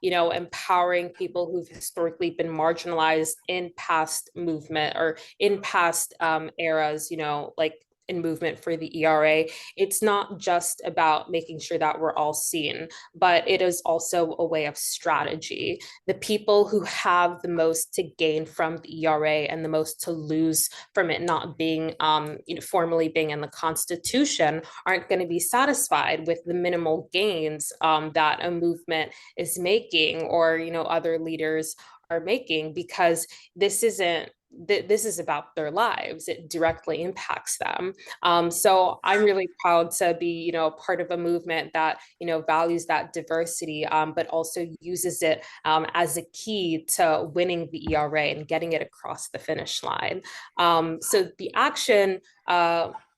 empowering people who've historically been marginalized in past movement or in past eras, like in movement for the ERA. It's not just about making sure that we're all seen, but it is also a way of strategy. The people who have the most to gain from the ERA and the most to lose from it not being, formally being in the Constitution aren't going to be satisfied with the minimal gains that a movement is making or, other leaders are making, because this is about their lives. It directly impacts them. So I'm really proud to be, part of a movement that, values that diversity, but also uses it as a key to winning the ERA and getting it across the finish line. So the action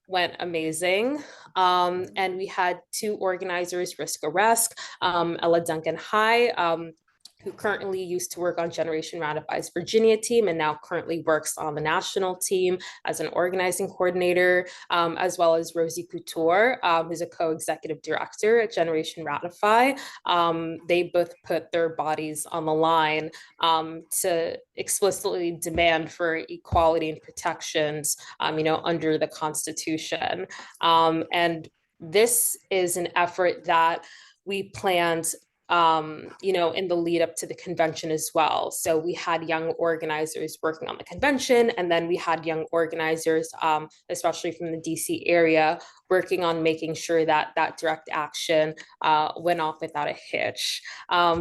went amazing. And we had 2 organizers, Risk Arrest, Ella Duncan High, who currently used to work on Generation Ratify's Virginia team and now currently works on the national team as an organizing coordinator, as well as Rosie Couture, who's a co-executive director at Generation Ratify. They both put their bodies on the line to explicitly demand for equality and protections, under the Constitution. And this is an effort that we planned in the lead up to the convention as well. So we had young organizers working on the convention, and then we had young organizers, especially from the DC area, working on making sure that that direct action went off without a hitch.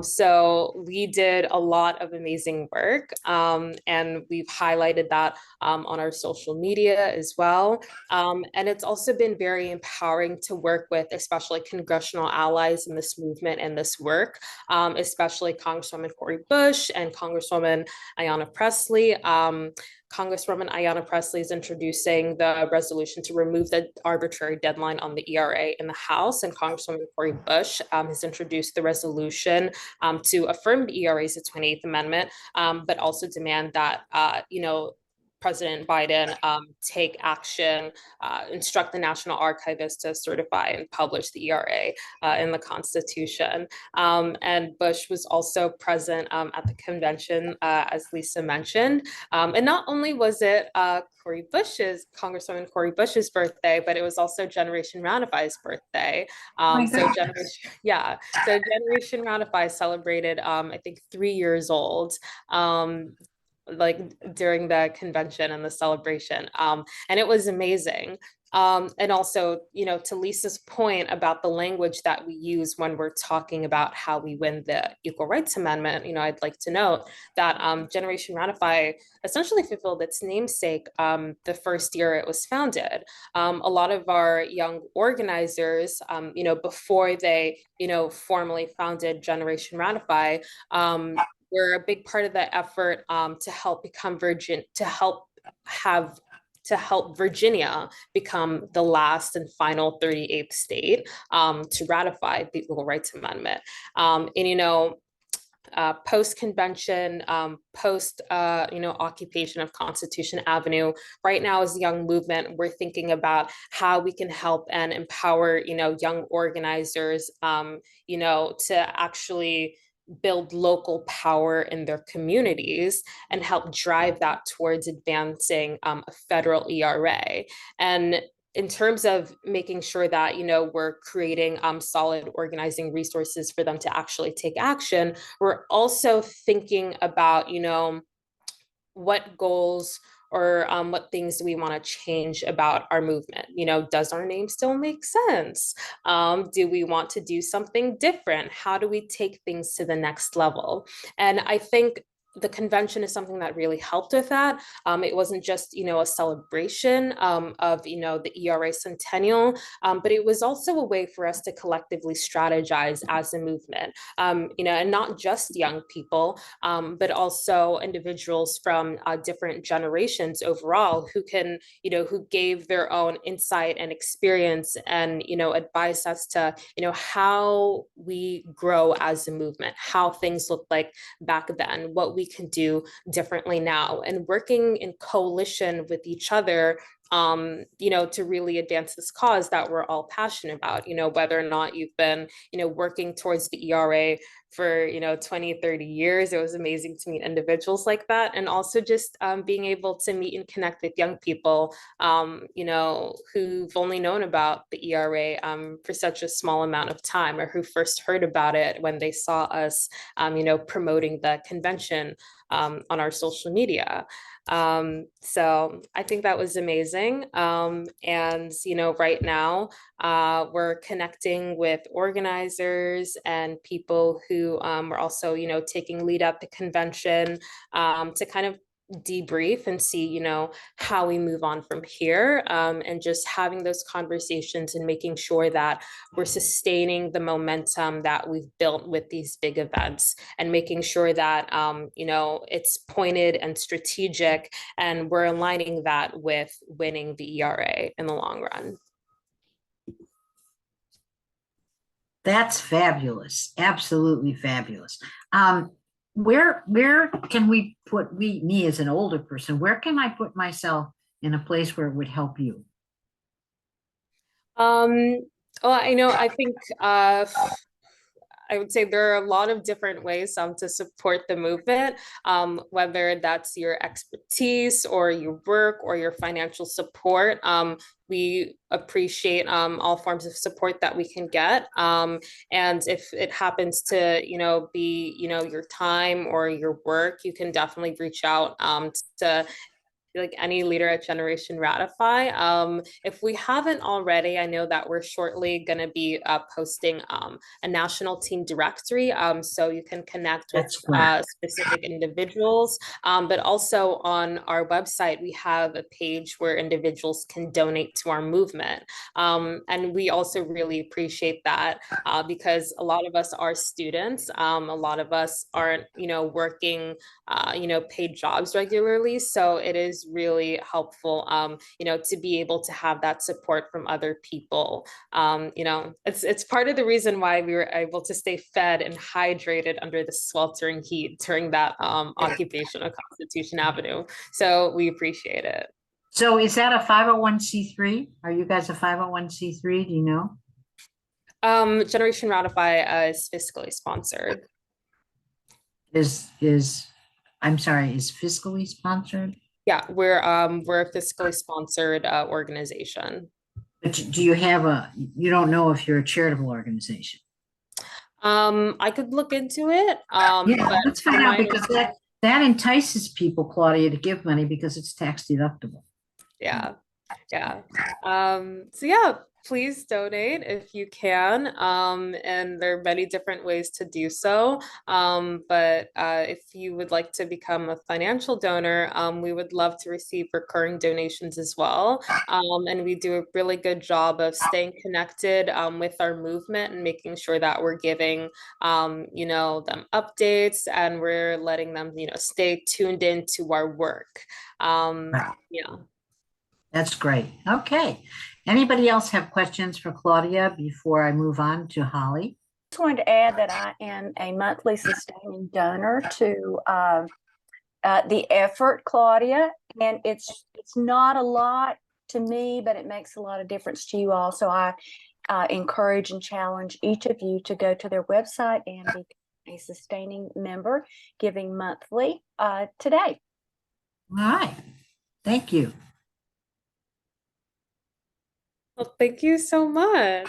So we did a lot of amazing work, and we've highlighted that on our social media as well. And it's also been very empowering to work with, especially congressional allies in this movement and this work. Especially Congresswoman Cori Bush and Congresswoman Ayanna Pressley. Congresswoman Ayanna Pressley is introducing the resolution to remove the arbitrary deadline on the ERA in the House, and Congresswoman Cori Bush has introduced the resolution to affirm the ERA's 28th Amendment, but also demand that, President Biden take action, instruct the National Archivist to certify and publish the ERA in the Constitution. And Bush was also present at the convention, as Lisa mentioned. And not only was it Congresswoman Cori Bush's birthday, but it was also Generation Ratify's birthday. So Generation Ratify celebrated, I think, 3 years old. Like during the convention and the celebration. And it was amazing. And also, to Lisa's point about the language that we use when we're talking about how we win the Equal Rights Amendment, I'd like to note that Generation Ratify essentially fulfilled its namesake the first year it was founded. A lot of our young organizers, before they, formally founded Generation Ratify, were a big part of the effort to help become to help Virginia become the last and final 38th state to ratify the Equal Rights Amendment. Post-convention, occupation of Constitution Avenue, right now as a young movement, we're thinking about how we can help and empower, young organizers, to actually build local power in their communities and help drive that towards advancing a federal ERA. And in terms of making sure that, we're creating solid organizing resources for them to actually take action, we're also thinking about, what goals or what things do we want to change about our movement? Does our name still make sense? Do we want to do something different? How do we take things to the next level? And I think the convention is something that really helped with that. It wasn't just, a celebration of, the ERA Centennial, but it was also a way for us to collectively strategize as a movement, and not just young people, but also individuals from different generations overall who can, who gave their own insight and experience and, advised us to, how we grow as a movement, how things looked like back then, what we can do differently now, and working in coalition with each other to really advance this cause that we're all passionate about, whether or not you've been, working towards the ERA for, 20, 30 years. It was amazing to meet individuals like that. And also just being able to meet and connect with young people, who've only known about the ERA for such a small amount of time, or who first heard about it when they saw us, promoting the convention on our social media. So I think that was amazing. And, right now, we're connecting with organizers and people who are also, taking lead at the convention to kind of debrief and see, how we move on from here, and just having those conversations and making sure that we're sustaining the momentum that we've built with these big events, and making sure that, it's pointed and strategic, and we're aligning that with winning the ERA in the long run. That's fabulous. Absolutely fabulous. Where can we put me as an older person, where can I put myself in a place where it would help you? Well, I think I would say there are a lot of different ways to support the movement, whether that's your expertise or your work or your financial support. We appreciate all forms of support that we can get. And if it happens to, be, your time or your work, you can definitely reach out to like any leader at Generation Ratify. If we haven't already, I know that we're shortly going to be posting a national team directory, so you can connect with specific individuals. But also on our website, we have a page where individuals can donate to our movement. And we also really appreciate that because a lot of us are students. A lot of us aren't, working, paid jobs regularly. So it is really helpful, to be able to have that support from other people. It's part of the reason why we were able to stay fed and hydrated under the sweltering heat during that occupation of Constitution Avenue. So we appreciate it. So is that a 501c3? Are you guys a 501c3? Do you know? Generation Ratify is fiscally sponsored. I'm sorry, is fiscally sponsored? Yeah, we're a fiscally sponsored organization. But do you have you don't know if you're a charitable organization? I could look into it. Yeah, let's find out, because that entices people, Claudia, to give money because it's tax deductible. Yeah. Yeah. So yeah, please donate if you can. And there are many different ways to do so. But if you would like to become a financial donor, we would love to receive recurring donations as well. And we do a really good job of staying connected with our movement and making sure that we're giving them updates and we're letting them, stay tuned into our work. Yeah. That's great. Okay. Anybody else have questions for Claudia before I move on to Holly? Just wanted to add that I am a monthly sustaining donor to the effort, Claudia, and it's not a lot to me, but it makes a lot of difference to you all. So I encourage and challenge each of you to go to their website and become a sustaining member, giving monthly today. All right. Thank you. Well, thank you so much.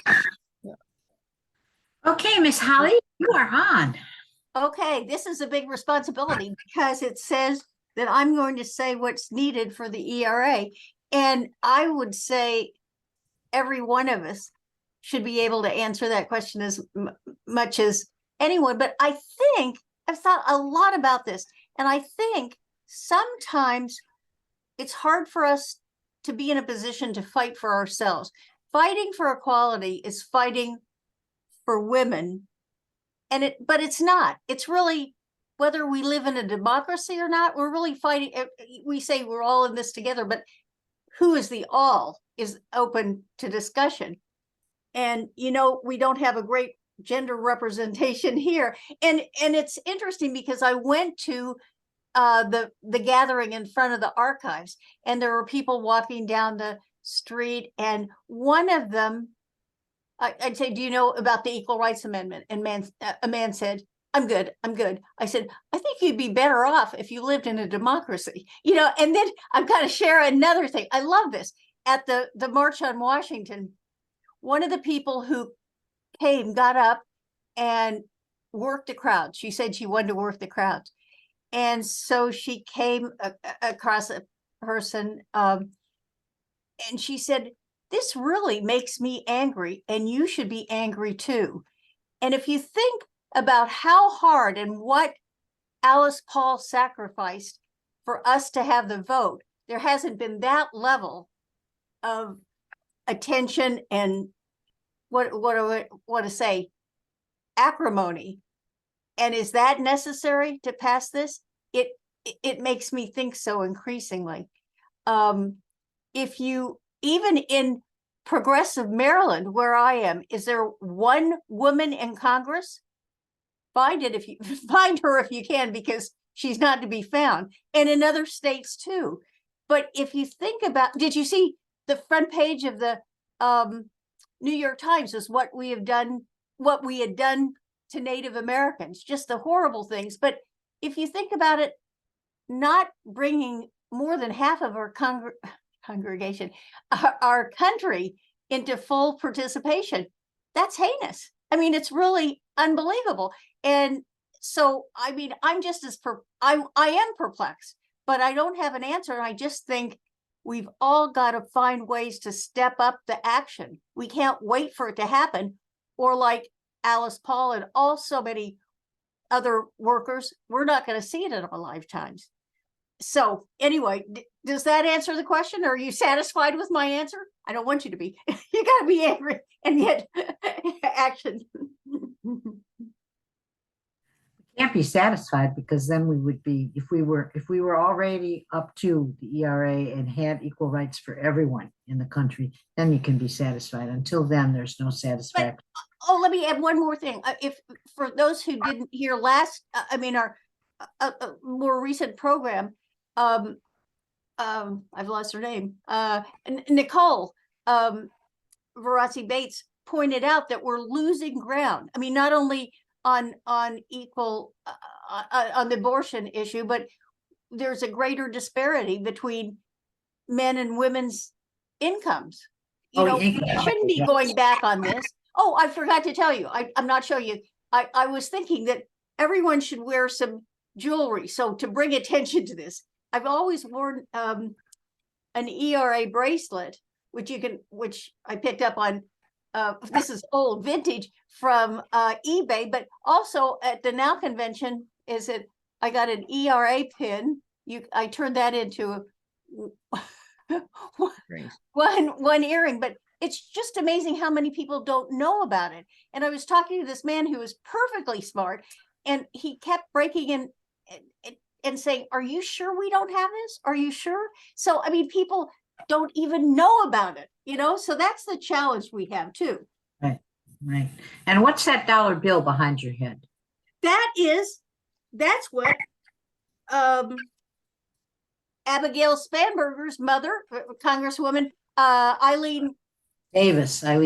Okay, Miss Holly, you are on. Okay, this is a big responsibility because it says that I'm going to say what's needed for the ERA. And I would say every one of us should be able to answer that question as much as anyone. But I think I've thought a lot about this. And I think sometimes it's hard for us to be in a position to fight for ourselves. Fighting for equality is fighting for women. But it's not. It's really, whether we live in a democracy or not, we're really fighting. We say we're all in this together, but who is the all is open to discussion. And, we don't have a great gender representation here. And it's interesting because I went to the gathering in front of the archives, and there were people walking down the street, and one of them, I'd say, do you know about the Equal Rights Amendment? And a man said, I'm good. I said, I think you'd be better off if you lived in a democracy, and then I've got to share another thing. I love this. At the March on Washington, one of the people who came got up and worked the crowd. She said she wanted to work the crowd. And so she came across a person and she said, this really makes me angry, and you should be angry too. And if you think about how hard and what Alice Paul sacrificed for us to have the vote, there hasn't been that level of attention and what do I want to say, acrimony. And is that necessary to pass this? It makes me think so increasingly. If you, even in progressive Maryland, where I am, is there one woman in Congress? Find her if you can, because she's not to be found, and in other states too. But if you think about, did you see the front page of the New York Times is what we had done to Native Americans, just the horrible things. But if you think about it, not bringing more than half of our congregation, our country, into full participation, that's heinous. I mean, it's really unbelievable. And so, I mean, I'm just as I am perplexed, but I don't have an answer. I just think we've all got to find ways to step up the action. We can't wait for it to happen, or like Alice Paul and so many other workers, we're not going to see it in our lifetimes. So anyway, does that answer the question? Are you satisfied with my answer? I don't want you to be. You got to be angry and yet action. Can't be satisfied, because then we would be, if we were already up to the ERA and had equal rights for everyone in the country, then you can be satisfied. Until then, there's no satisfaction. But, let me add one more thing. If for those who didn't hear our more recent program, I've lost her name. Nicole Verassi Bates pointed out that we're losing ground. I mean, not only on equal on the abortion issue, but there's a greater disparity between men and women's incomes. We shouldn't be going back on this. Oh, I forgot to tell you, I'm not showing you. I was thinking that everyone should wear some jewelry. So to bring attention to this, I've always worn an ERA bracelet, which I picked up on, this is old vintage from eBay, but also at the Now convention I got an ERA pin. I turned that into one earring, but it's just amazing how many people don't know about it. And I was talking to this man who was perfectly smart, and he kept breaking in and saying, "Are you sure we don't have this? Are you sure?" So, I mean, people don't even know about it, so that's the challenge we have too. Right. And what's that dollar bill behind your head? That's what Abigail Spanberger's mother, Congresswoman Eileen Davis. Right.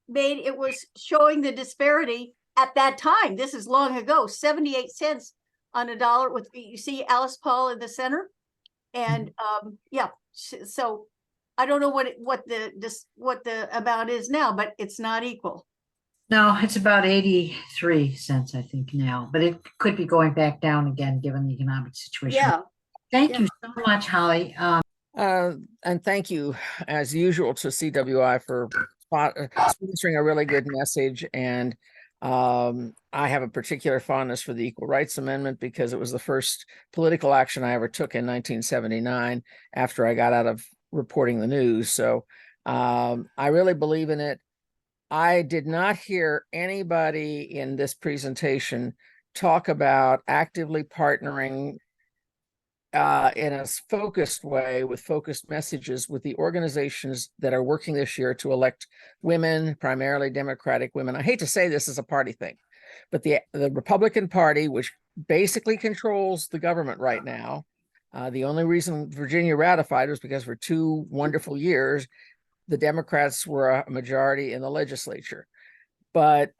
made. It was showing the disparity at that time. This is long ago, 78 cents on a dollar. With, you see Alice Paul in the center, and yeah. So I don't know what the amount is now, but it's not equal. No, it's about 83 cents, I think now, but it could be going back down again given the economic situation. Yeah. Thank you so much, Holly. And thank you, as usual, to CWI for sponsoring a really good message. And I have a particular fondness for the Equal Rights Amendment because it was the first political action I ever took in 1979 after I got out of reporting the news. So I really believe in it. I did not hear anybody in this presentation talk about actively partnering in a focused way with focused messages with the organizations that are working this year to elect women, primarily Democratic women. I hate to say this is a party thing, but the Republican Party, which basically controls the government right now, the only reason Virginia ratified was because for 2 wonderful years, the Democrats were a majority in the legislature. But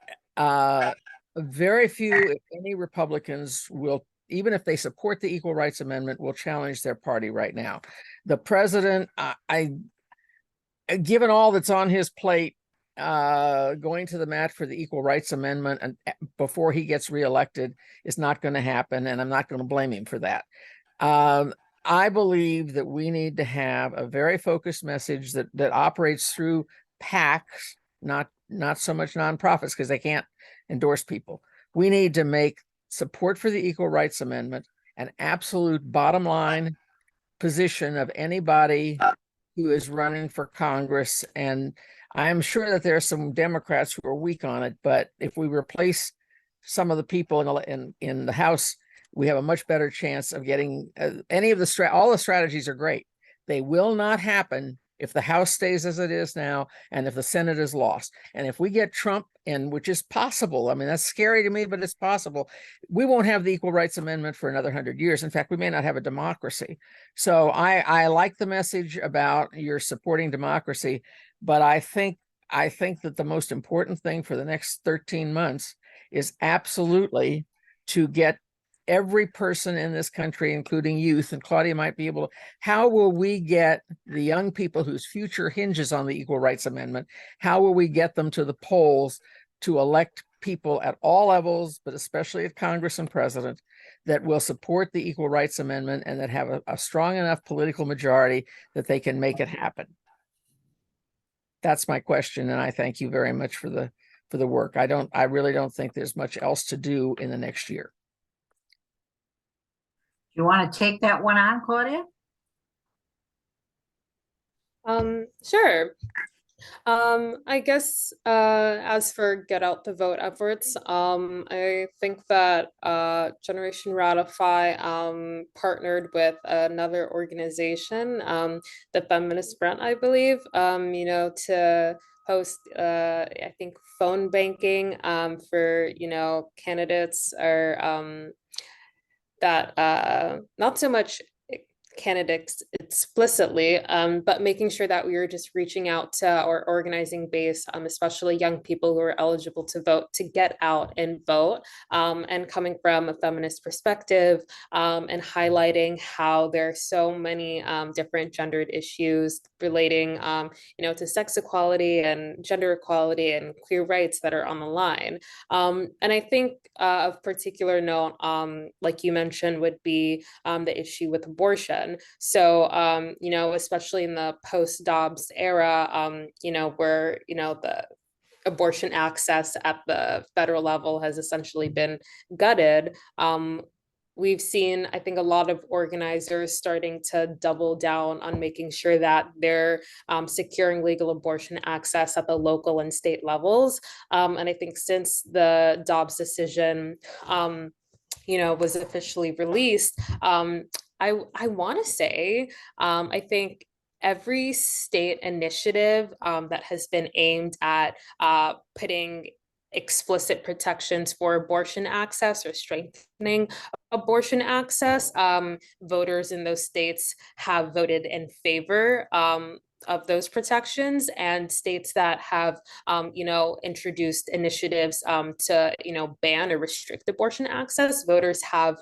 very few, if any, Republicans will, even if they support the Equal Rights Amendment, will challenge their party right now. The president, given all that's on his plate, going to the mat for the Equal Rights Amendment and before he gets reelected is not going to happen, and I'm not going to blame him for that. I believe that we need to have a very focused message that operates through PACs, not so much nonprofits, because they can't endorse people. We need to make support for the Equal Rights Amendment an absolute bottom line position of anybody who is running for Congress. And I'm sure that there are some Democrats who are weak on it, but if we replace some of the people in the House, we have a much better chance of getting all the strategies are great. They will not happen if the House stays as it is now and if the Senate is lost. And if we get Trump in, which is possible, I mean, that's scary to me, but it's possible, we won't have the Equal Rights Amendment for another 100 years. In fact, we may not have a democracy. So I like the message about you're supporting democracy, but I think that the most important thing for the next 13 months is absolutely to get every person in this country, including youth, and Claudia might be able to, how will we get the young people whose future hinges on the Equal Rights Amendment, how will we get them to the polls to elect people at all levels, but especially at Congress and president, that will support the Equal Rights Amendment and that have a strong enough political majority that they can make it happen? That's my question, and I thank you very much for the work. I really don't think there's much else to do in the next year. You want to take that one on, Claudia? Sure. I guess as for get out the vote efforts, I think that Generation Ratify partnered with another organization, the Feminist Front, I believe, to host I think phone banking for candidates or that not so much candidates explicitly, but making sure that we were just reaching out to our organizing base, especially young people who are eligible to vote, to get out and vote, and coming from a feminist perspective, and highlighting how there are so many different gendered issues relating to sex equality and gender equality and queer rights that are on the line. And I think of particular note, like you mentioned, would be the issue with abortion. abortion. So, you know, especially in the post-Dobbs era, you know, where, you know, the abortion access at the federal level has essentially been gutted. We've seen, I think, a lot of organizers starting to double down on making sure that they're securing legal abortion access at the local and state levels. And I think since the Dobbs decision, you know, was officially released, I want to say, I think every state initiative that has been aimed at putting explicit protections for abortion access or strengthening abortion access, voters in those states have voted in favor of those protections, and states that have, you know, introduced initiatives to, you know, ban or restrict abortion access, voters have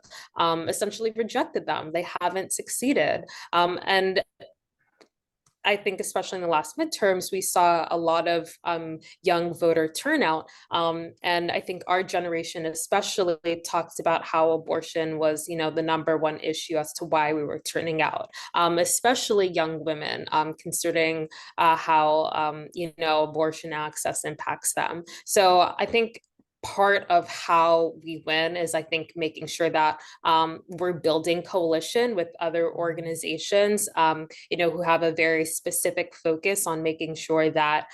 essentially rejected them. They haven't succeeded. And I think especially in the last midterms, we saw a lot of young voter turnout. And I think our generation especially talks about how abortion was, you know, the #1 issue as to why we were turning out, especially young women, considering how, you know, abortion access impacts them. So I think part of how we win is, I think, making sure that we're building coalition with other organizations, you know, who have a very specific focus on making sure that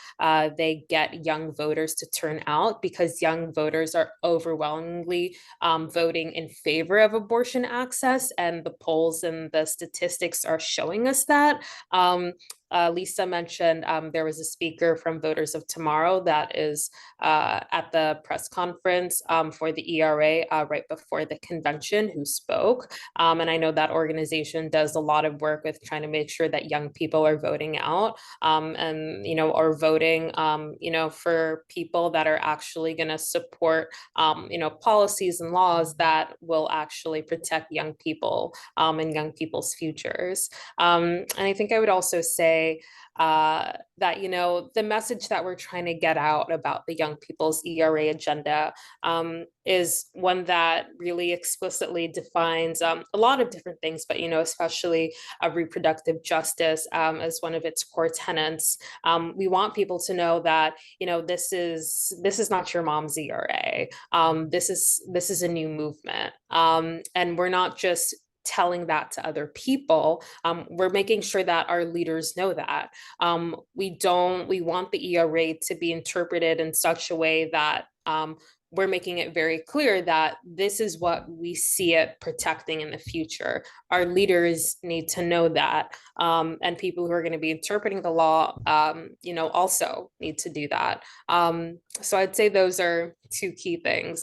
they get young voters to turn out, because young voters are overwhelmingly voting in favor of abortion access, and the polls and the statistics are showing us that. Lisa mentioned there was a speaker from Voters of Tomorrow that is at the press conference for the ERA right before the convention who spoke. And I know that organization does a lot of work with trying to make sure that young people are voting out and, you know, are voting, you know, for people that are actually going to support, you know, policies and laws that will actually protect young people and young people's futures. And I think I would also say that, you know, the message that we're trying to get out about the Young People's ERA agenda is one that really explicitly defines a lot of different things, but, you know, especially reproductive justice as one of its core tenets. We want people to know that, you know, this is not your mom's ERA. This is a new movement, and we're not just telling that to other people. We're making sure that our leaders know that. We want the ERA to be interpreted in such a way that we're making it very clear that this is what we see it protecting in the future. Our leaders need to know that, and people who are going to be interpreting the law, you know, also need to do that. So I'd say those are two key things: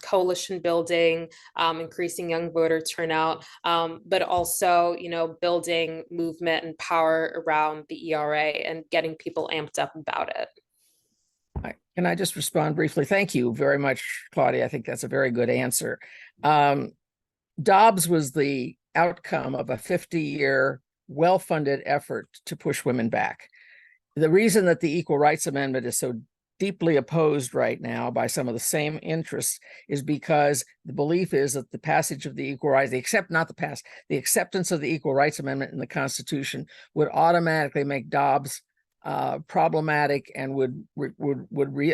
coalition building, increasing young voter turnout, but also, you know, building movement and power around the ERA and getting people amped up about it. Can I just respond briefly? Thank you very much, Claudia. I think that's a very good answer. Dobbs was the outcome of a 50-year, well-funded effort to push women back. The reason that the Equal Rights Amendment is so deeply opposed right now by some of the same interests is because the belief is that the passage of the Equal Rights, the acceptance of the Equal Rights Amendment in the Constitution would automatically make Dobbs problematic and would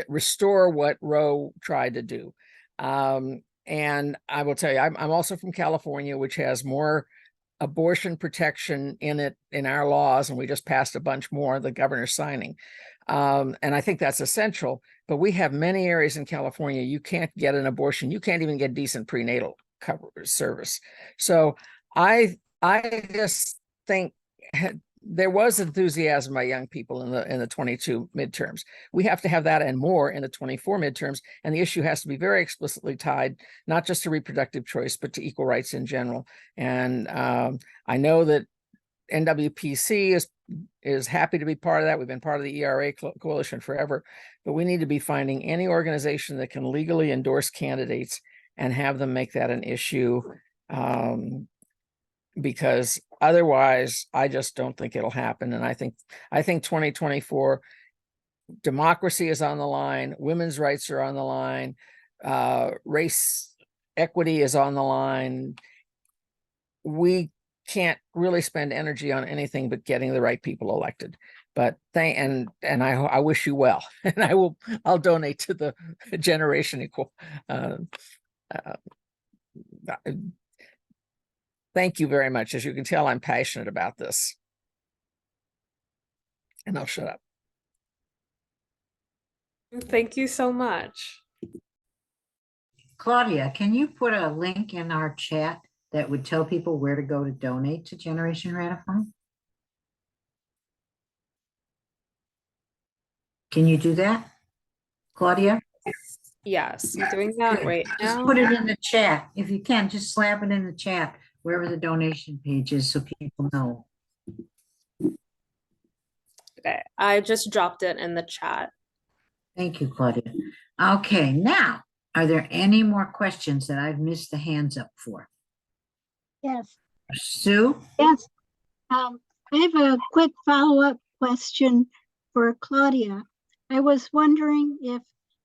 restore what Roe tried to do. And I will tell you, I'm also from California, which has more abortion protection in our laws, and we just passed a bunch more, the governor's signing. And I think that's essential, but we have many areas in California you can't get an abortion. You can't even get decent prenatal service. So I just think there was enthusiasm by young people in the 22 midterms. We have to have that and more in the 24 midterms, and the issue has to be very explicitly tied not just to reproductive choice, but to equal rights in general. And I know that NWPC is happy to be part of that. We've been part of the ERA coalition forever, but we need to be finding any organization that can legally endorse candidates and have them make that an issue, because otherwise I just don't think it'll happen. And I think 2024 democracy is on the line, women's rights are on the line, race equity is on the line. We can't really spend energy on anything but getting the right people elected. But I wish you well, and I'll donate to the Generation Equal. Thank you very much. As you can tell, I'm passionate about this. And I'll shut up. Thank you so much. Claudia, can you put a link in our chat that would tell people where to go to donate to Generation Ratify? Can you do that, Claudia? Yes, I'm doing that Good. right Just now. put it in the chat. If you can, just slap it in the chat, wherever the donation page is, so people know. Okay, I just dropped it in the chat. Thank you, Claudia. Okay, now, are there any more questions that I've missed the hands up for? Yes, Sue? yes. I have a quick follow-up question for Claudia. I was wondering if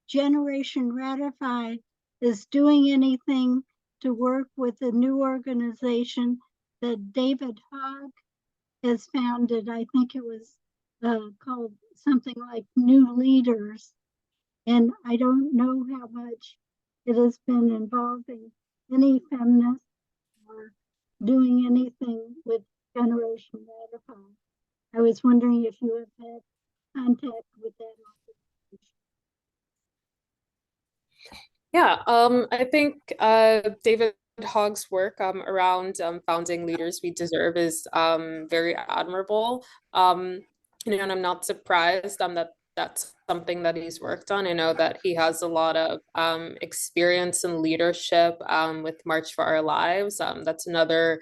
Generation Ratify is doing anything to work with a new organization that David Hogg has founded. I think it was called something like New Leaders. And I don't know how much it has been involving any feminists or doing anything with Generation Ratify. I was wondering if you have had contact with that organization. Yeah, I think David Hogg's work around founding Leaders We Deserve is very admirable. And I'm not surprised that that's something that he's worked on. I know that he has a lot of experience in leadership with March for Our Lives. That's another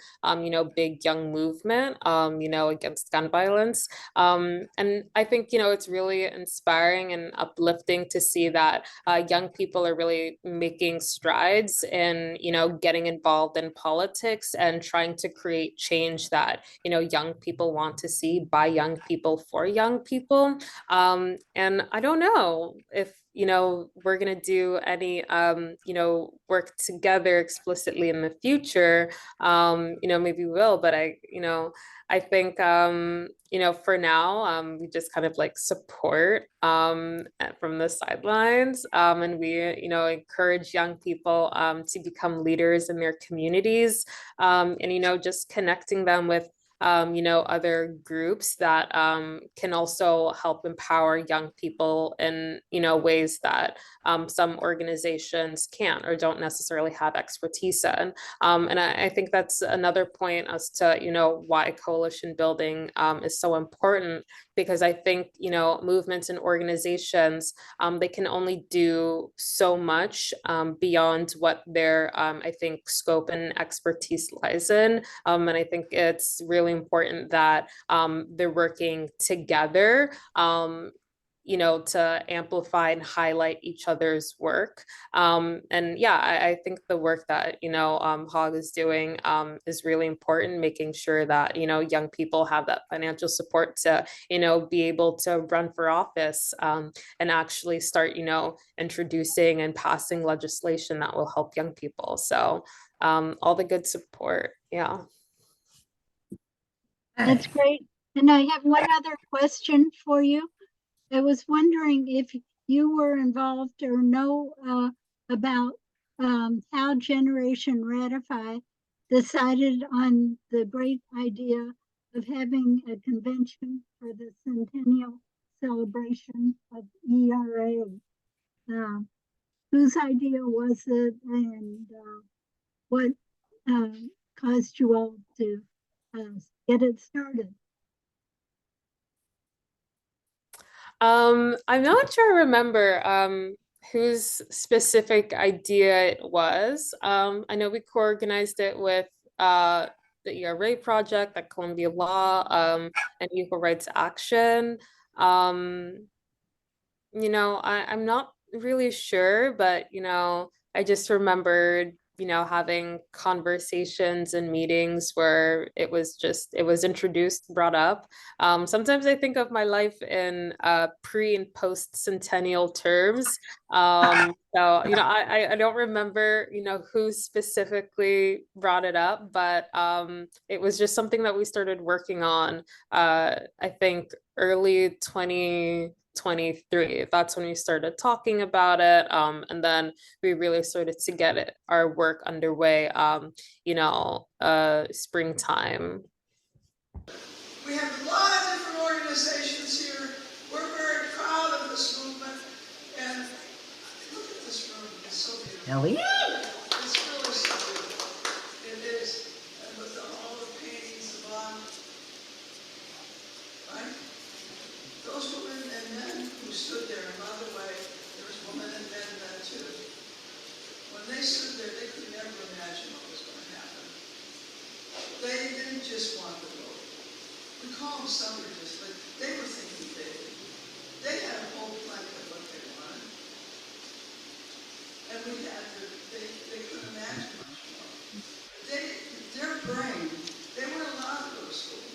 big young movement against gun violence. And I think it's really inspiring and uplifting to see that young people are really making strides in getting involved in politics and trying to create change that young people want to see by young people for young people. And I don't know if we're gonna do any work together explicitly in the future. Maybe we will, but I think for now we just kind of like support from the sidelines, and we encourage young people to become leaders in their communities, and just connecting them with other groups that can also help empower young people in ways that some organizations can't or don't necessarily have expertise in. And I think that's another point as to why coalition building is so important, because I think movements and organizations, they can only do so much beyond what their I think scope and expertise lies in. And I think it's really important that they're working together to amplify and highlight each other's work. And yeah, I think the work that, Hogg is doing is really important, making sure that, young people have that financial support to, be able to run for office and actually start, introducing and passing legislation that will help young people. So all the good support. Yeah. That's great. And I have one other question for you. I was wondering if you were involved or know about how Generation Ratify decided on the great idea of having a convention for the Centennial celebration of ERA. Whose idea was it, and what caused you all to get it started? I'm not sure I remember whose specific idea it was. I know we co-organized it with the ERA project at Columbia Law and Equal Rights Action. I'm not really sure, but I just remembered having conversations and meetings where it was introduced, brought up. Sometimes I think of my life in pre and post Centennial terms. So, I don't remember, who specifically brought it up, but it was just something that we started working on, I think early 2023. That's when we started talking about it. And then we really started to get our work underway, springtime. We have a lot of different organizations here. We're very proud of this movement. And look at this room. It's so beautiful. Ellie? It's really so beautiful. It is. And with all the paintings of right? Those women and men who stood there, and by the way, there's women and men then too. When they stood there, they could never imagine what was going to happen. They didn't just want the vote. We call them suffragists, but they were thinking big. They had a whole plan of what they wanted. And they couldn't imagine much more. Their brain, they weren't allowed to go to school.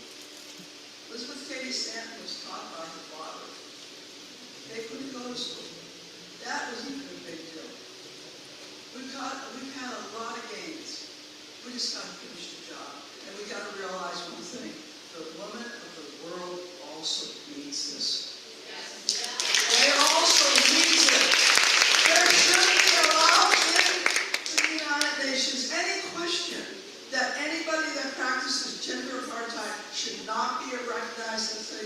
Elizabeth Cady Stanton was taught by her father. They couldn't go to school. That wasn't even a big deal. We've had a lot of gains. We just got to finish the job. And we got to realize one thing. The women of the world also needs this. They also need it. There shouldn't be allowed in the United Nations any question that anybody that practices gender apartheid should not be recognized as a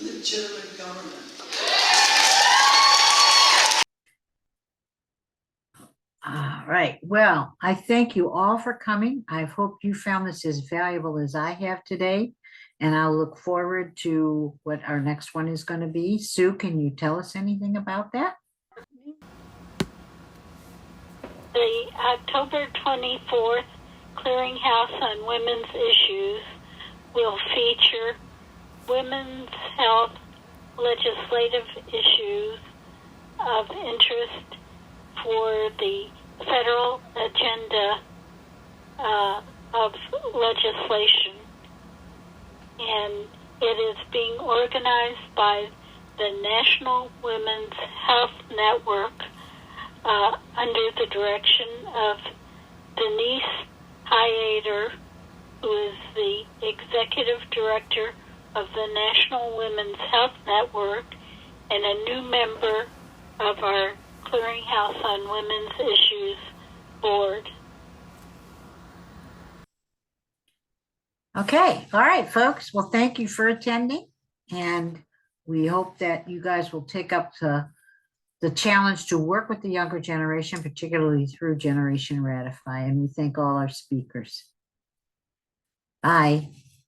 legitimate government. All right. Well, I thank you all for coming. I hope you found this as valuable as I have today. And I'll look forward to what our next one is going to be. Sue, can you tell us anything about that? The October 24th Clearinghouse on Women's Issues will feature women's health legislative issues of interest for the federal agenda of legislation. And it is being organized by the National Women's Health Network under the direction of Denise Hyader, who is the Executive Director of the National Women's Health Network and a new member of our Clearinghouse on Women's Issues board. Okay. All right, folks. Well, thank you for attending. And we hope that you guys will take up the challenge to work with the younger generation, particularly through Generation Ratify. And we thank all our speakers. Bye.